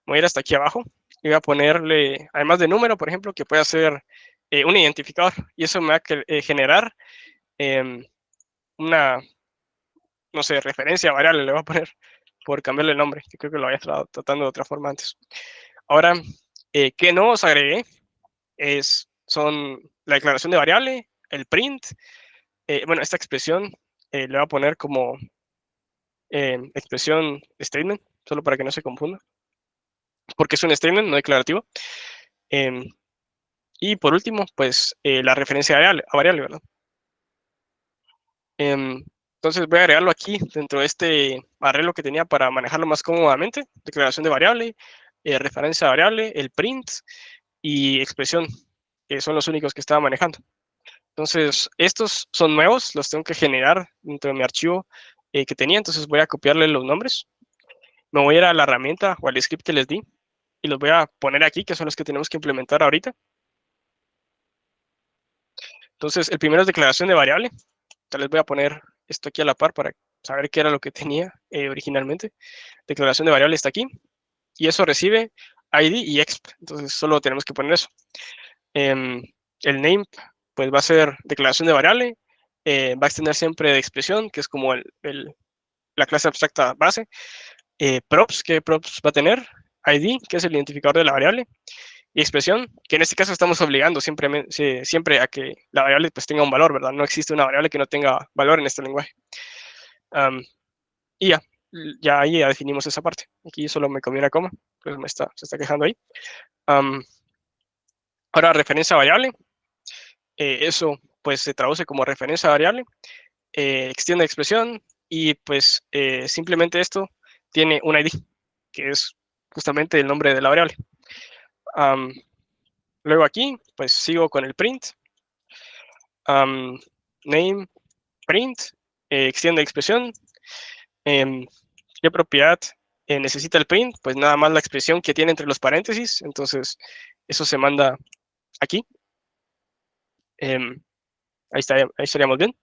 voy a ir hasta aquí abajo y voy a ponerle, además de número, por ejemplo, que puede ser un identificador, y eso me va a generar una, no sé, referencia variable, le voy a poner por cambiarle el nombre, que creo que lo había estado tratando de otra forma antes. Ahora, ¿qué no os agregué? Son la declaración de variable, el print, bueno, esta expresión le voy a poner como expresión statement, solo para que no se confunda, porque es un statement no declarativo. Y por último, pues la referencia a variable, ¿verdad? Entonces voy a agregarlo aquí dentro de este arreglo que tenía para manejarlo más cómodamente. Declaración de variable, referencia a variable, el print y expresión, que son los únicos que estaba manejando. Entonces, estos son nuevos, los tengo que generar dentro de mi archivo que tenía, entonces voy a copiarle los nombres. Me voy a ir a la herramienta o al script que les di y los voy a poner aquí, que son los que tenemos que implementar ahorita. Entonces, el primero es declaración de variable. Tal vez voy a poner esto aquí a la par para saber qué era lo que tenía originalmente. Declaración de variable está aquí y eso recibe ID y exp. Entonces, solo tenemos que poner eso. El name pues va a ser declaración de variable, va a extender siempre de expresión, que es como la clase abstracta base, props, que props va a tener, ID, que es el identificador de la variable, y expresión, que en este caso estamos obligando siempre a que la variable pues tenga un valor, ¿verdad? No existe una variable que no tenga valor en este lenguaje. Y ya ahí ya definimos esa parte. Aquí solo me comí una coma, pues se está quejando ahí. Ahora, referencia a variable, eso pues se traduce como referencia a variable, extiende expresión y pues simplemente esto tiene un ID, que es justamente el nombre de la variable. Luego aquí pues sigo con el print, name, print, extiende expresión. ¿Qué propiedad necesita el print? Pues nada más la expresión que tiene entre los paréntesis, entonces eso se manda aquí. Ahí estaríamos bien.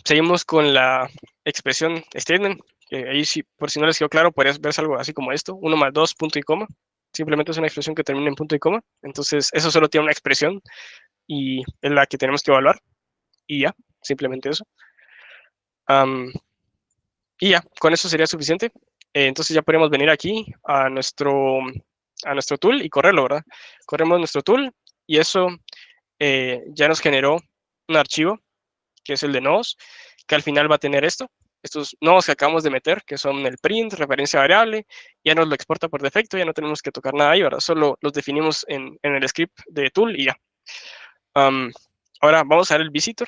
Seguimos con la expresión statement, que ahí sí, por si no les quedó claro, podrías verse algo así como esto, 1 más 2, punto y coma. Simplemente es una expresión que termina en punto y coma. Entonces, eso solo tiene una expresión y es la que tenemos que evaluar. Y ya, simplemente eso. Y ya, con eso sería suficiente. Entonces ya podemos venir aquí a nuestro tool y correrlo, ¿verdad? Corremos nuestro tool y eso ya nos generó un archivo que es el de nodos, que al final va a tener estos nodos que acabamos de meter, que son el print, referencia variable, ya nos lo exporta por defecto, ya no tenemos que tocar nada ahí, ¿verdad? Solo los definimos en el script de tool y ya. Ahora vamos a ver el visitor.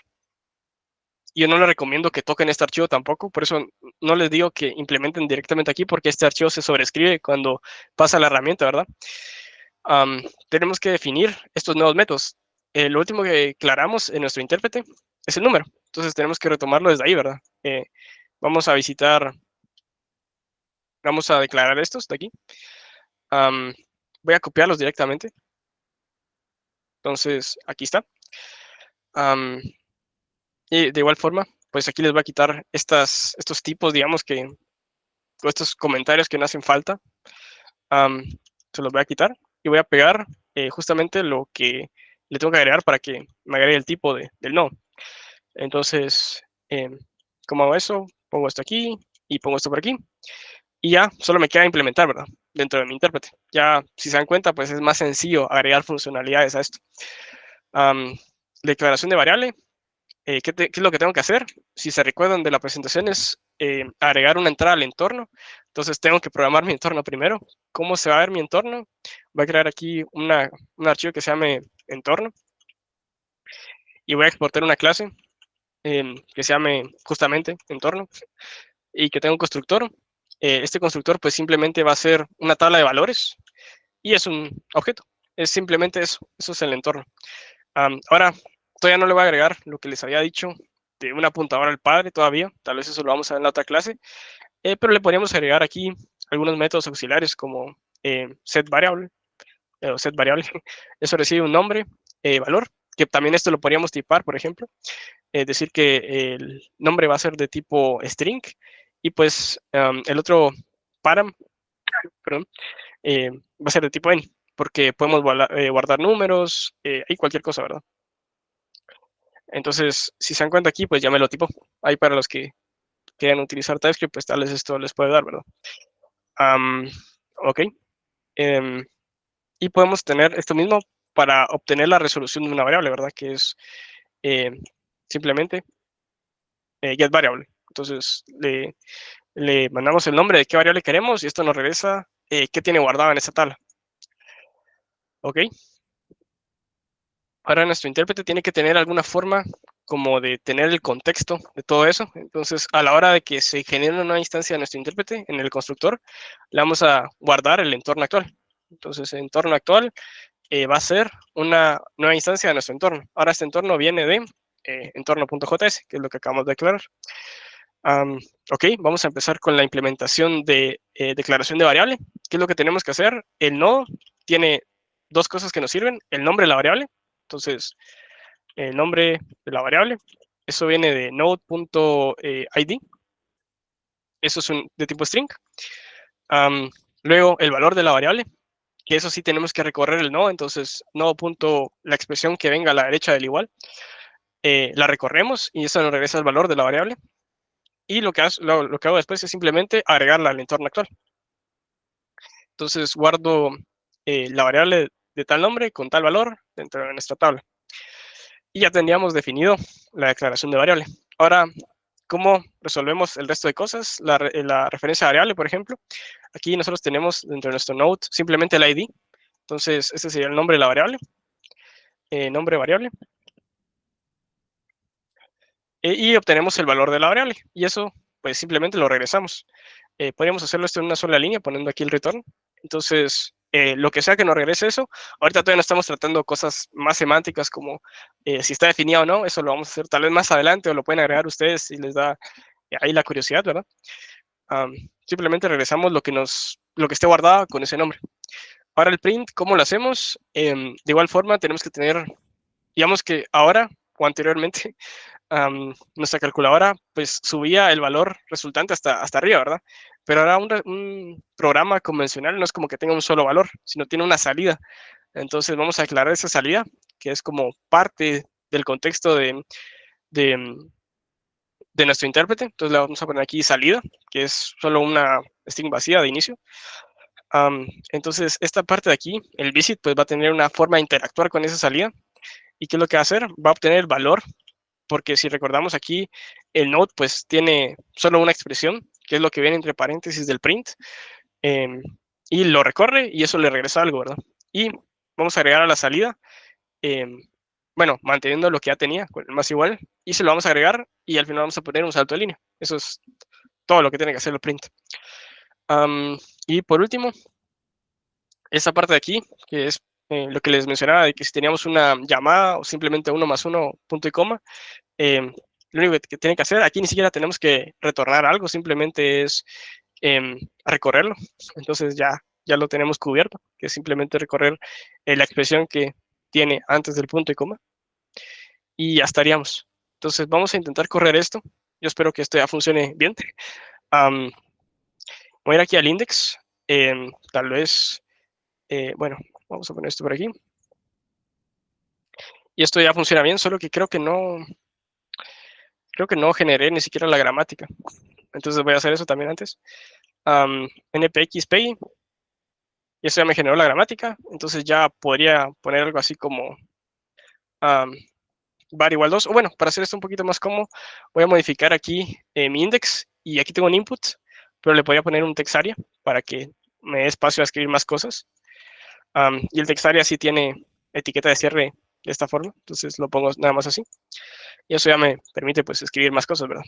Yo no les recomiendo que toquen este archivo tampoco, por eso no les digo que implementen directamente aquí, porque este archivo se sobrescribe cuando pasa la herramienta, ¿verdad? Tenemos que definir estos nuevos métodos. Lo último que declaramos en nuestro intérprete es el número, entonces tenemos que retomarlo desde ahí, ¿verdad? Vamos a declarar estos de aquí. Voy a copiarlos directamente. Entonces, aquí está. Y de igual forma, pues aquí les voy a quitar estos tipos, digamos que, o estos comentarios que no hacen falta. Se los voy a quitar y voy a pegar justamente lo que le tengo que agregar para que me agregue el tipo del no. Entonces, ¿cómo hago eso? Pongo esto aquí y pongo esto por aquí. Y ya solo me queda implementar, ¿verdad? Dentro de mi intérprete. Ya, si se dan cuenta, pues es más sencillo agregar funcionalidades a esto. Declaración de variable. ¿Qué es lo que tengo que hacer? Si se recuerdan de la presentación es agregar una entrada al entorno. Entonces tengo que programar mi entorno primero. ¿Cómo se va a ver mi entorno? Voy a crear aquí un archivo que se llame entorno. Y voy a exportar una clase que se llame justamente entorno y que tenga un constructor. Este constructor pues simplemente va a ser una tabla de valores y es un objeto. Es simplemente eso. Eso es el entorno. Ahora, todavía no le voy a agregar lo que les había dicho de un apuntador al padre todavía. Tal vez eso lo vamos a ver en la otra clase. Pero le podríamos agregar aquí algunos métodos auxiliares como set variable. Set variable. Eso recibe un nombre, valor, que también esto lo podríamos tipar, por ejemplo. Decir que el nombre va a ser de tipo string y pues el otro param, perdón, va a ser de tipo n, porque podemos guardar números y cualquier cosa, ¿verdad? Entonces, si se dan cuenta aquí, pues ya me lo tipo. Ahí para los que quieran utilizar TypeScript, pues tal vez esto les puede dar, ¿verdad? Ok. Y podemos tener esto mismo para obtener la resolución de una variable, ¿verdad? Que es simplemente get variable. Entonces, le mandamos el nombre de qué variable queremos y esto nos regresa qué tiene guardado en esa tabla. Ok. Ahora nuestro intérprete tiene que tener alguna forma como de tener el contexto de todo eso. Entonces, a la hora de que se genere una nueva instancia de nuestro intérprete en el constructor, le vamos a guardar el entorno actual. Entonces, el entorno actual va a ser una nueva instancia de nuestro entorno. Ahora este entorno viene de entorno.js, que es lo que acabamos de declarar. Ok, vamos a empezar con la implementación de declaración de variable. ¿Qué es lo que tenemos que hacer? El nodo tiene dos cosas que nos sirven. El nombre de la variable. Entonces, el nombre de la variable. Eso viene de node.id. Eso es de tipo string. Luego, el valor de la variable, que eso sí tenemos que recorrer el nodo. Entonces, nodo. La expresión que venga a la derecha del igual, la recorremos y eso nos regresa el valor de la variable. Y lo que hago después es simplemente agregarla al entorno actual. Entonces, guardo la variable de tal nombre con tal valor dentro de nuestra tabla. Y ya tendríamos definido la declaración de variable. Ahora, ¿cómo resolvemos el resto de cosas? La referencia variable, por ejemplo. Aquí nosotros tenemos dentro de nuestro node simplemente el ID. Entonces, este sería el nombre de la variable. Nombre variable. Y obtenemos el valor de la variable. Y eso, pues simplemente lo regresamos. Podríamos hacerlo esto en una sola línea, poniendo aquí el return. Entonces, lo que sea que nos regrese eso, ahorita todavía no estamos tratando cosas más semánticas como si está definido o no, eso lo vamos a hacer tal vez más adelante o lo pueden agregar ustedes si les da ahí la curiosidad, ¿verdad? Simplemente regresamos lo que esté guardado con ese nombre. Ahora el print, ¿cómo lo hacemos? De igual forma, tenemos que tener, digamos que ahora o anteriormente, nuestra calculadora pues subía el valor resultante hasta arriba, ¿verdad? Pero ahora un programa convencional no es como que tenga un solo valor, sino tiene una salida. Entonces vamos a aclarar esa salida, que es como parte del contexto de, de nuestro intérprete. Entonces le vamos a poner aquí salida, que es solo una string vacía de inicio. Entonces esta parte de aquí, el visit, pues va a tener una forma de interactuar con esa salida. ¿Y qué es lo que va a hacer? Va a obtener el valor, porque si recordamos aquí, el node pues tiene solo una expresión, que es lo que viene entre paréntesis del print, eh, y lo recorre y eso le regresa algo, ¿verdad? Y vamos a agregar a la salida, eh, bueno, manteniendo lo que ya tenía, con el más igual, y se lo vamos a agregar y al final vamos a poner un salto de línea. Eso es todo lo que tiene que hacer el print. Y por último, esta parte de aquí, que es lo que les mencionaba, de que si teníamos una llamada o simplemente 1 más 1 punto y coma, lo único que tiene que hacer, aquí ni siquiera tenemos que retornar algo, simplemente es recorrerlo. Entonces ya lo tenemos cubierto, que es simplemente recorrer la expresión que tiene antes del punto y coma. Y ya estaríamos. Entonces vamos a intentar correr esto. Yo espero que esto ya funcione bien. Voy a ir aquí al index. Tal vez, bueno, vamos a poner esto por aquí. Y esto ya funciona bien, solo que creo que no generé ni siquiera la gramática. Entonces voy a hacer eso también antes. npxpay, y eso ya me generó la gramática. Entonces ya podría poner algo así como var igual 2. O bueno, para hacer esto un poquito más cómodo, voy a modificar aquí mi index. Y aquí tengo un input, pero le podría poner un textarea para que me dé espacio a escribir más cosas. Y el textarea sí tiene etiqueta de cierre de esta forma. Entonces lo pongo nada más así. Y eso ya me permite pues escribir más cosas, ¿verdad?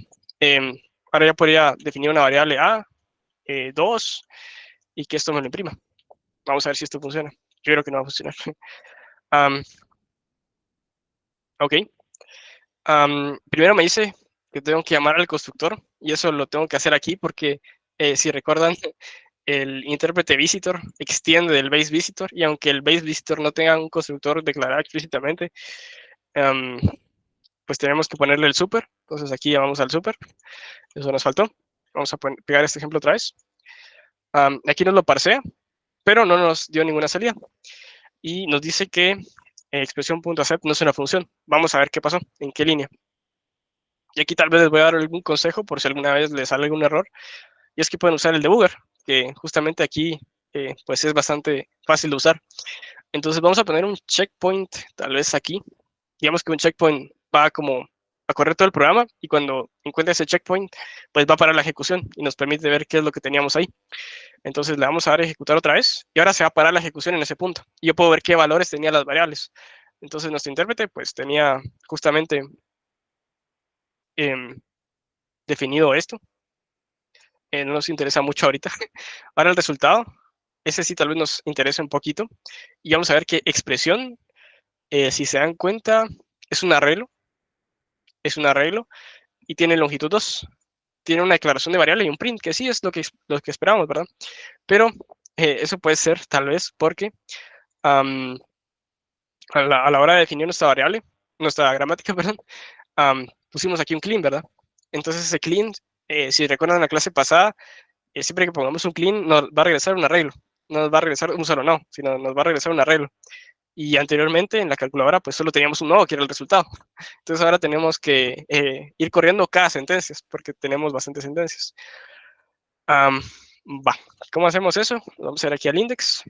Ahora ya podría definir una variable A, 2, y que esto me lo imprima. Vamos a ver si esto funciona. Yo creo que no va a funcionar. Ok. Primero me dice que tengo que llamar al constructor y eso lo tengo que hacer aquí porque si recuerdan, el intérprete visitor extiende del base visitor y aunque el base visitor no tenga un constructor declarado explícitamente, pues tenemos que ponerle el super. Entonces aquí llamamos al super. Eso nos faltó. Vamos a pegar este ejemplo otra vez. Aquí nos lo parsea, pero no nos dio ninguna salida. Y nos dice que expresión.accept no es una función. Vamos a ver qué pasó, en qué línea. Y aquí tal vez les voy a dar algún consejo por si alguna vez les sale algún error. Y es que pueden usar el debugger, que justamente aquí pues es bastante fácil de usar. Entonces vamos a poner un checkpoint tal vez aquí. Digamos que un checkpoint va como a correr todo el programa y cuando encuentre ese checkpoint, pues va a parar la ejecución y nos permite ver qué es lo que teníamos ahí. Entonces le vamos a dar a ejecutar otra vez y ahora se va a parar la ejecución en ese punto. Y yo puedo ver qué valores tenían las variables. Entonces nuestro intérprete pues tenía justamente definido esto. No nos interesa mucho ahorita. Ahora el resultado, ese sí tal vez nos interese un poquito. Y vamos a ver qué expresión, si se dan cuenta, es un arreglo. Es un arreglo y tiene longitud 2. Tiene una declaración de variable y un print, que sí es lo que esperamos, ¿verdad? Pero eso puede ser tal vez porque a la hora de definir nuestra variable, nuestra gramática, perdón, pusimos aquí un clean, ¿verdad? Entonces ese clean, si recuerdan la clase pasada, siempre que pongamos un clean nos va a regresar un arreglo. No nos va a regresar un solo no, sino nos va a regresar un arreglo. Y anteriormente en la calculadora pues solo teníamos un nodo que era el resultado. Entonces ahora tenemos que ir corriendo cada sentencia porque tenemos bastantes sentencias. Va, ¿cómo hacemos eso? Vamos a ir aquí al index,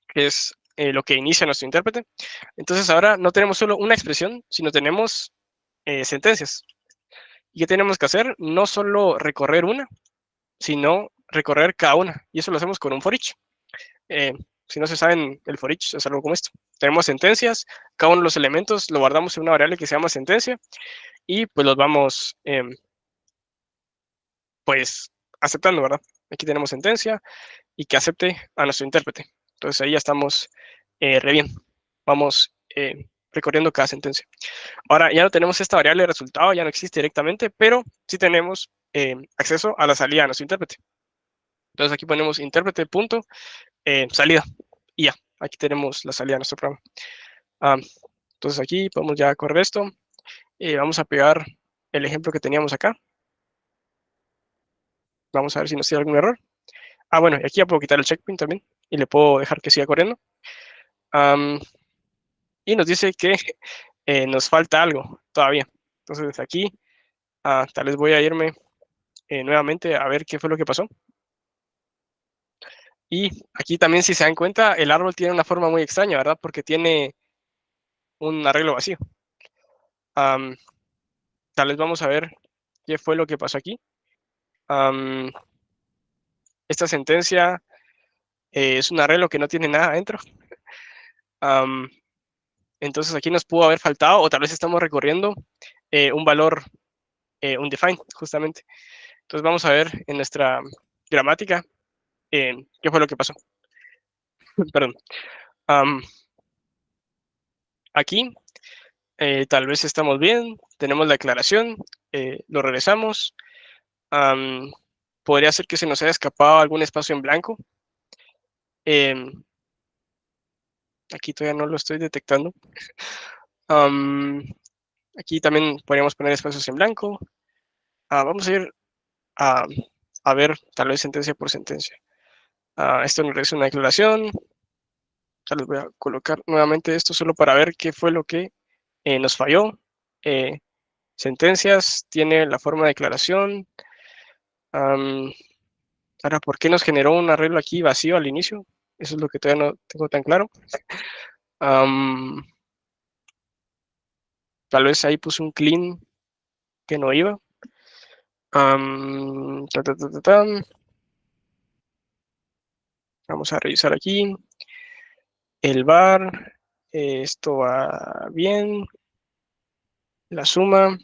que es lo que inicia nuestro intérprete. Entonces ahora no tenemos solo una expresión, sino tenemos sentencias. ¿Y qué tenemos que hacer? No solo recorrer una, sino recorrer cada una. Y eso lo hacemos con un for each. Si no se saben, el for each es algo como esto. Tenemos sentencias, cada uno de los elementos lo guardamos en una variable que se llama sentencia y pues los vamos pues aceptando, ¿verdad? Aquí tenemos sentencia y que acepte a nuestro intérprete. Entonces ahí ya estamos re bien. Vamos recorriendo cada sentencia. Ahora ya no tenemos esta variable de resultado, ya no existe directamente, pero sí tenemos acceso a la salida de nuestro intérprete. Entonces aquí ponemos intérprete punto salida. Y ya, aquí tenemos la salida de nuestro programa. Entonces aquí podemos ya correr esto. Vamos a pegar el ejemplo que teníamos acá. Vamos a ver si nos tiene algún error. Bueno, y aquí ya puedo quitar el checkpoint también y le puedo dejar que siga corriendo. Y nos dice que nos falta algo todavía. Entonces aquí tal vez voy a irme nuevamente a ver qué fue lo que pasó. Y aquí también, si se dan cuenta, el árbol tiene una forma muy extraña, ¿verdad? Porque tiene un arreglo vacío. Tal vez vamos a ver qué fue lo que pasó aquí. Esta sentencia es un arreglo que no tiene nada adentro. Entonces aquí nos pudo haber faltado, o tal vez estamos recorriendo un valor undefined, justamente. Entonces vamos a ver en nuestra gramática qué fue lo que pasó. Perdón. Aquí tal vez estamos bien, tenemos la declaración, lo regresamos. Podría ser que se nos haya escapado algún espacio en blanco. Aquí todavía no lo estoy detectando. Aquí también podríamos poner espacios en blanco. Vamos a ir a ver tal vez sentencia por sentencia. Esto nos regresa una declaración. Tal vez voy a colocar nuevamente esto solo para ver qué fue lo que nos falló. Sentencias tiene la forma de declaración. Ahora, ¿por qué nos generó un arreglo aquí vacío al inicio? Eso es lo que todavía no tengo tan claro. Tal vez ahí puse un clean que no iba. Vamos a revisar aquí. El var. Esto va bien. La suma.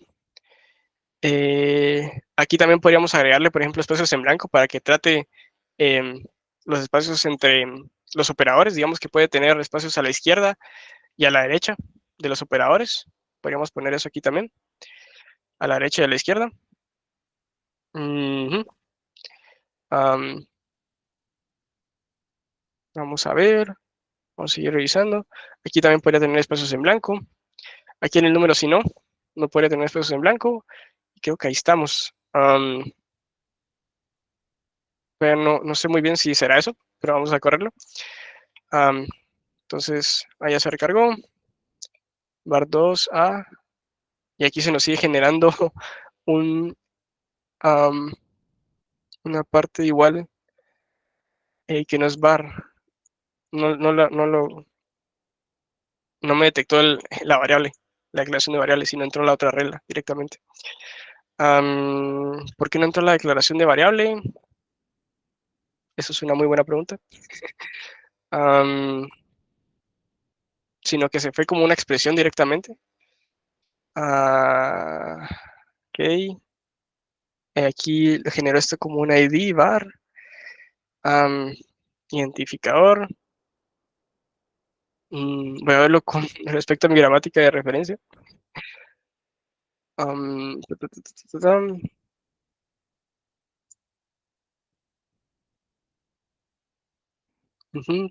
Aquí también podríamos agregarle, por ejemplo, espacios en blanco para que trate los espacios entre los operadores. Digamos que puede tener espacios a la izquierda y a la derecha de los operadores. Podríamos poner eso aquí también. A la derecha y a la izquierda. Vamos a ver. Vamos a seguir revisando. Aquí también podría tener espacios en blanco. Aquí en el número, si no, no podría tener espacios en blanco. Y creo que ahí estamos. Pero no sé muy bien si será eso, pero vamos a correrlo. Entonces, ahí ya se recargó. Var 2 a. Y aquí se nos sigue generando un, una parte igual que no es var. No me detectó la variable, la declaración de variable, sino entró la otra regla directamente. ¿Por qué no entró la declaración de variable? Eso es una muy buena pregunta. Sino que se fue como una expresión directamente. Ok. Aquí generó esto como un ID var. Identificador. Voy a verlo con respecto a mi gramática de referencia.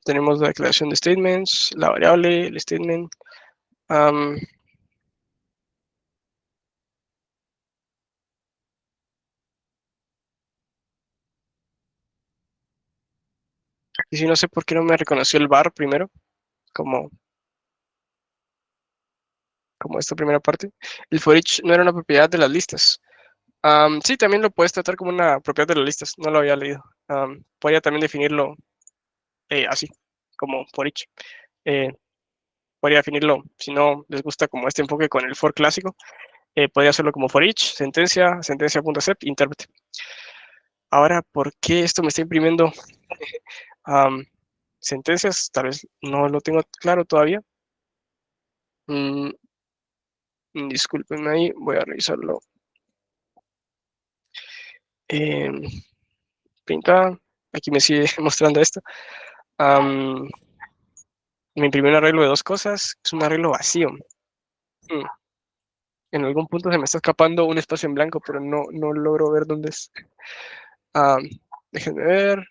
Tenemos la declaración de statements, la variable, el statement. Y si no sé por qué no me reconoció el var primero, como, como esta primera parte. El for each no era una propiedad de las listas. Sí, también lo puedes tratar como una propiedad de las listas, no lo había leído. Podría también definirlo así, como for each. Podría definirlo, si no les gusta como este enfoque con el for clásico, podría hacerlo como for each, sentencia, sentencia.set, intérprete. Ahora, ¿por qué esto me está imprimiendo sentencias? Tal vez no lo tengo claro todavía. Disculpenme ahí, voy a revisarlo. Pinta, aquí me sigue mostrando esto. Me imprimió un arreglo de dos cosas, es un arreglo vacío. En algún punto se me está escapando un espacio en blanco, pero no logro ver dónde es. Déjenme ver.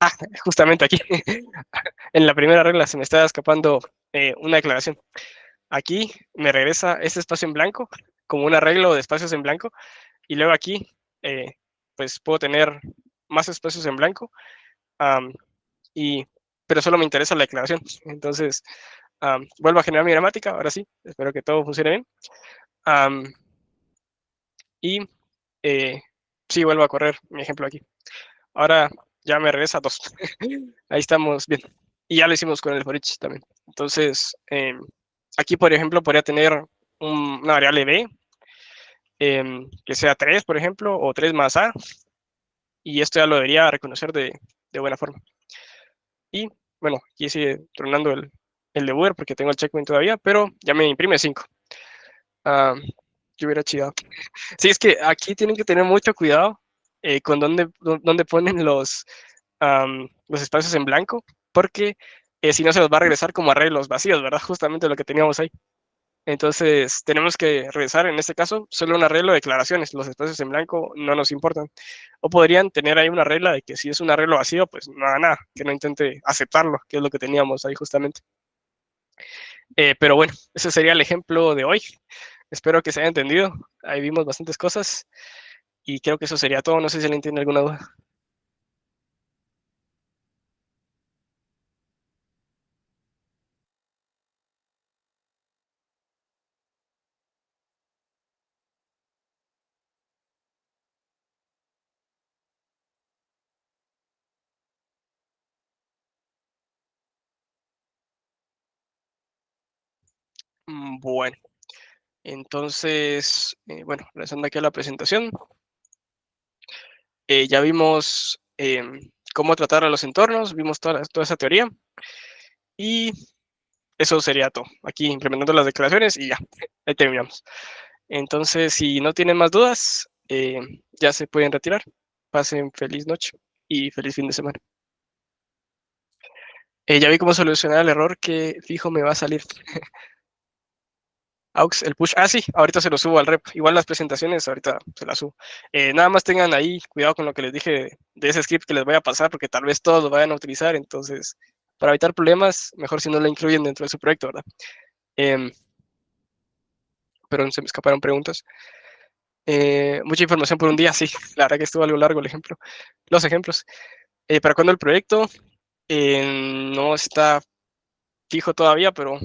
Ah, justamente aquí, en la primera regla se me está escapando una declaración. Aquí me regresa ese espacio en blanco como un arreglo de espacios en blanco y luego aquí eh, pues puedo tener más espacios en blanco um, y, pero solo me interesa la declaración. Entonces vuelvo a generar mi gramática, ahora sí, espero que todo funcione bien. Um, y sí, vuelvo a correr mi ejemplo aquí. Ahora ya me regresa 2. Ahí estamos bien. Y ya lo hicimos con el for each también. Entonces, aquí, por ejemplo, podría tener una variable b que sea 3, por ejemplo, o 3 más a. Y esto ya lo debería reconocer de buena forma. Y bueno, aquí sigue tronando el debugger porque tengo el checkpoint todavía, pero ya me imprime 5. Yo hubiera chidado. Sí, es que aquí tienen que tener mucho cuidado con dónde ponen los espacios en blanco, porque si no se los va a regresar como arreglos vacíos, ¿verdad? Justamente lo que teníamos ahí. Entonces, tenemos que regresar, en este caso, solo un arreglo de declaraciones. Los espacios en blanco no nos importan. O podrían tener ahí una regla de que si es un arreglo vacío, pues no haga nada, que no intente aceptarlo, que es lo que teníamos ahí justamente. Pero bueno, ese sería el ejemplo de hoy. Espero que se haya entendido. Ahí vimos bastantes cosas y creo que eso sería todo. No sé si alguien tiene alguna duda. Bueno, entonces, bueno, regresando aquí a la presentación, ya vimos cómo tratar a los entornos, vimos toda esa teoría y eso sería todo. Aquí implementando las declaraciones y ya, ahí terminamos. Entonces, si no tienen más dudas, ya se pueden retirar. Pasen feliz noche y feliz fin de semana. Ya vi cómo solucionar el error que fijo me va a salir. Aux, el push. Ah, sí, ahorita se lo subo al rep. Igual las presentaciones, ahorita se las subo. Nada más tengan ahí cuidado con lo que les dije de ese script que les voy a pasar, porque tal vez todos lo vayan a utilizar. Entonces, para evitar problemas, mejor si no lo incluyen dentro de su proyecto, ¿verdad? Eh, pero se me escaparon preguntas. Mucha información por un día, sí. La verdad que estuvo algo largo el ejemplo. Los ejemplos. ¿Para cuándo el proyecto? No está fijo todavía, pero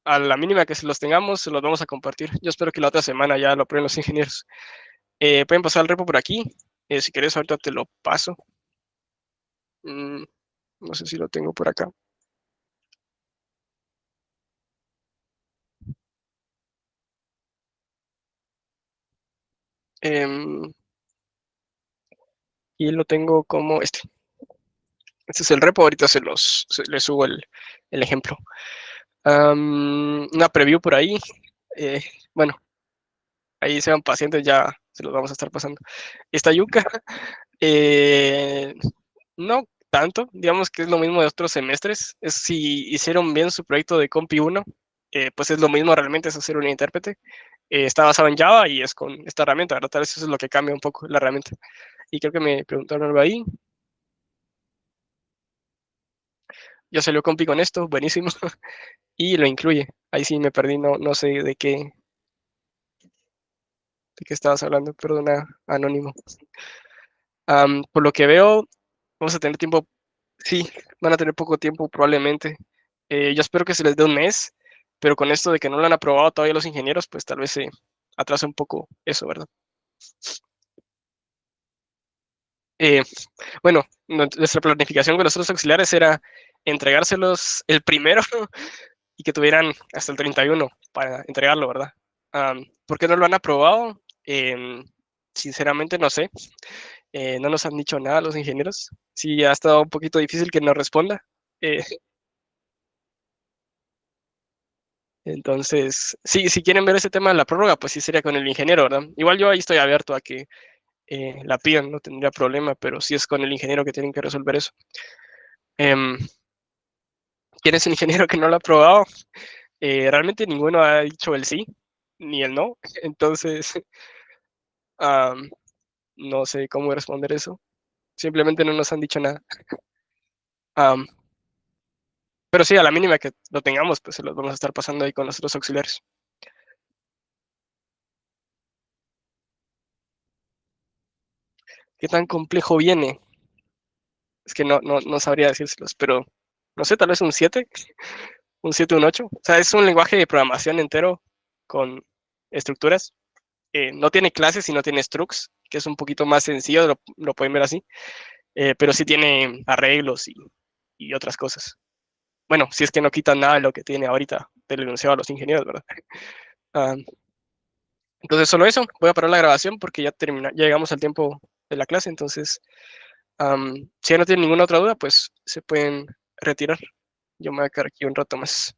a la mínima que se los tengamos, se los vamos a compartir. Yo espero que la otra semana ya lo prueben los ingenieros. Pueden pasar el repo por aquí. Si quieres, ahorita te lo paso. Mm, no sé si lo tengo por acá. Y lo tengo como este. Este es el repo. Ahorita les subo el ejemplo. Una preview por ahí. Eh, bueno, ahí sean pacientes, ya se los vamos a estar pasando. Esta yuca, eh, no tanto, digamos que es lo mismo de otros semestres. Es si hicieron bien su proyecto de Compi 1, pues es lo mismo realmente, es hacer un intérprete. Está basado en Java y es con esta herramienta, ¿verdad? Tal vez eso es lo que cambia un poco la herramienta. Y creo que me preguntaron algo ahí. Ya salió Compi con esto, buenísimo. Y lo incluye. Ahí sí me perdí, no sé de qué estabas hablando, perdona, anónimo. Por lo que veo, vamos a tener tiempo, sí, van a tener poco tiempo probablemente. Yo espero que se les dé un mes, pero con esto de que no lo han aprobado todavía los ingenieros, pues tal vez se atrase un poco eso, ¿verdad? Eh, bueno, nuestra planificación con los otros auxiliares era entregárselos el primero y que tuvieran hasta el 31 para entregarlo, ¿verdad? ¿Por qué no lo han aprobado? Sinceramente no sé. No nos han dicho nada los ingenieros. Sí, ha estado un poquito difícil que nos responda. Eh, entonces, sí, si quieren ver ese tema de la prórroga, pues sí sería con el ingeniero, ¿verdad? Igual yo ahí estoy abierto a que la pidan, no tendría problema, pero sí es con el ingeniero que tienen que resolver eso. Eh, ¿Quién es el ingeniero que no lo ha aprobado? Realmente ninguno ha dicho el sí, ni el no. Entonces, um, no sé cómo responder eso. Simplemente no nos han dicho nada. Am, pero sí, a la mínima que lo tengamos, pues se los vamos a estar pasando ahí con los otros auxiliares. ¿Qué tan complejo viene? Es que no sabría decírselos, pero no sé, tal vez un 7, un 7, un 8. O sea, es un lenguaje de programación entero con estructuras. No tiene clases y no tiene structs, que es un poquito más sencillo, lo pueden ver así, pero sí tiene arreglos y otras cosas. Bueno, si es que no quitan nada de lo que tiene ahorita del enunciado a los ingenieros, ¿verdad? Ah, entonces, solo eso. Voy a parar la grabación porque ya llegamos al tiempo de la clase. Entonces, si ya no tienen ninguna otra duda, pues se pueden retirar. Yo me voy a quedar aquí un rato más.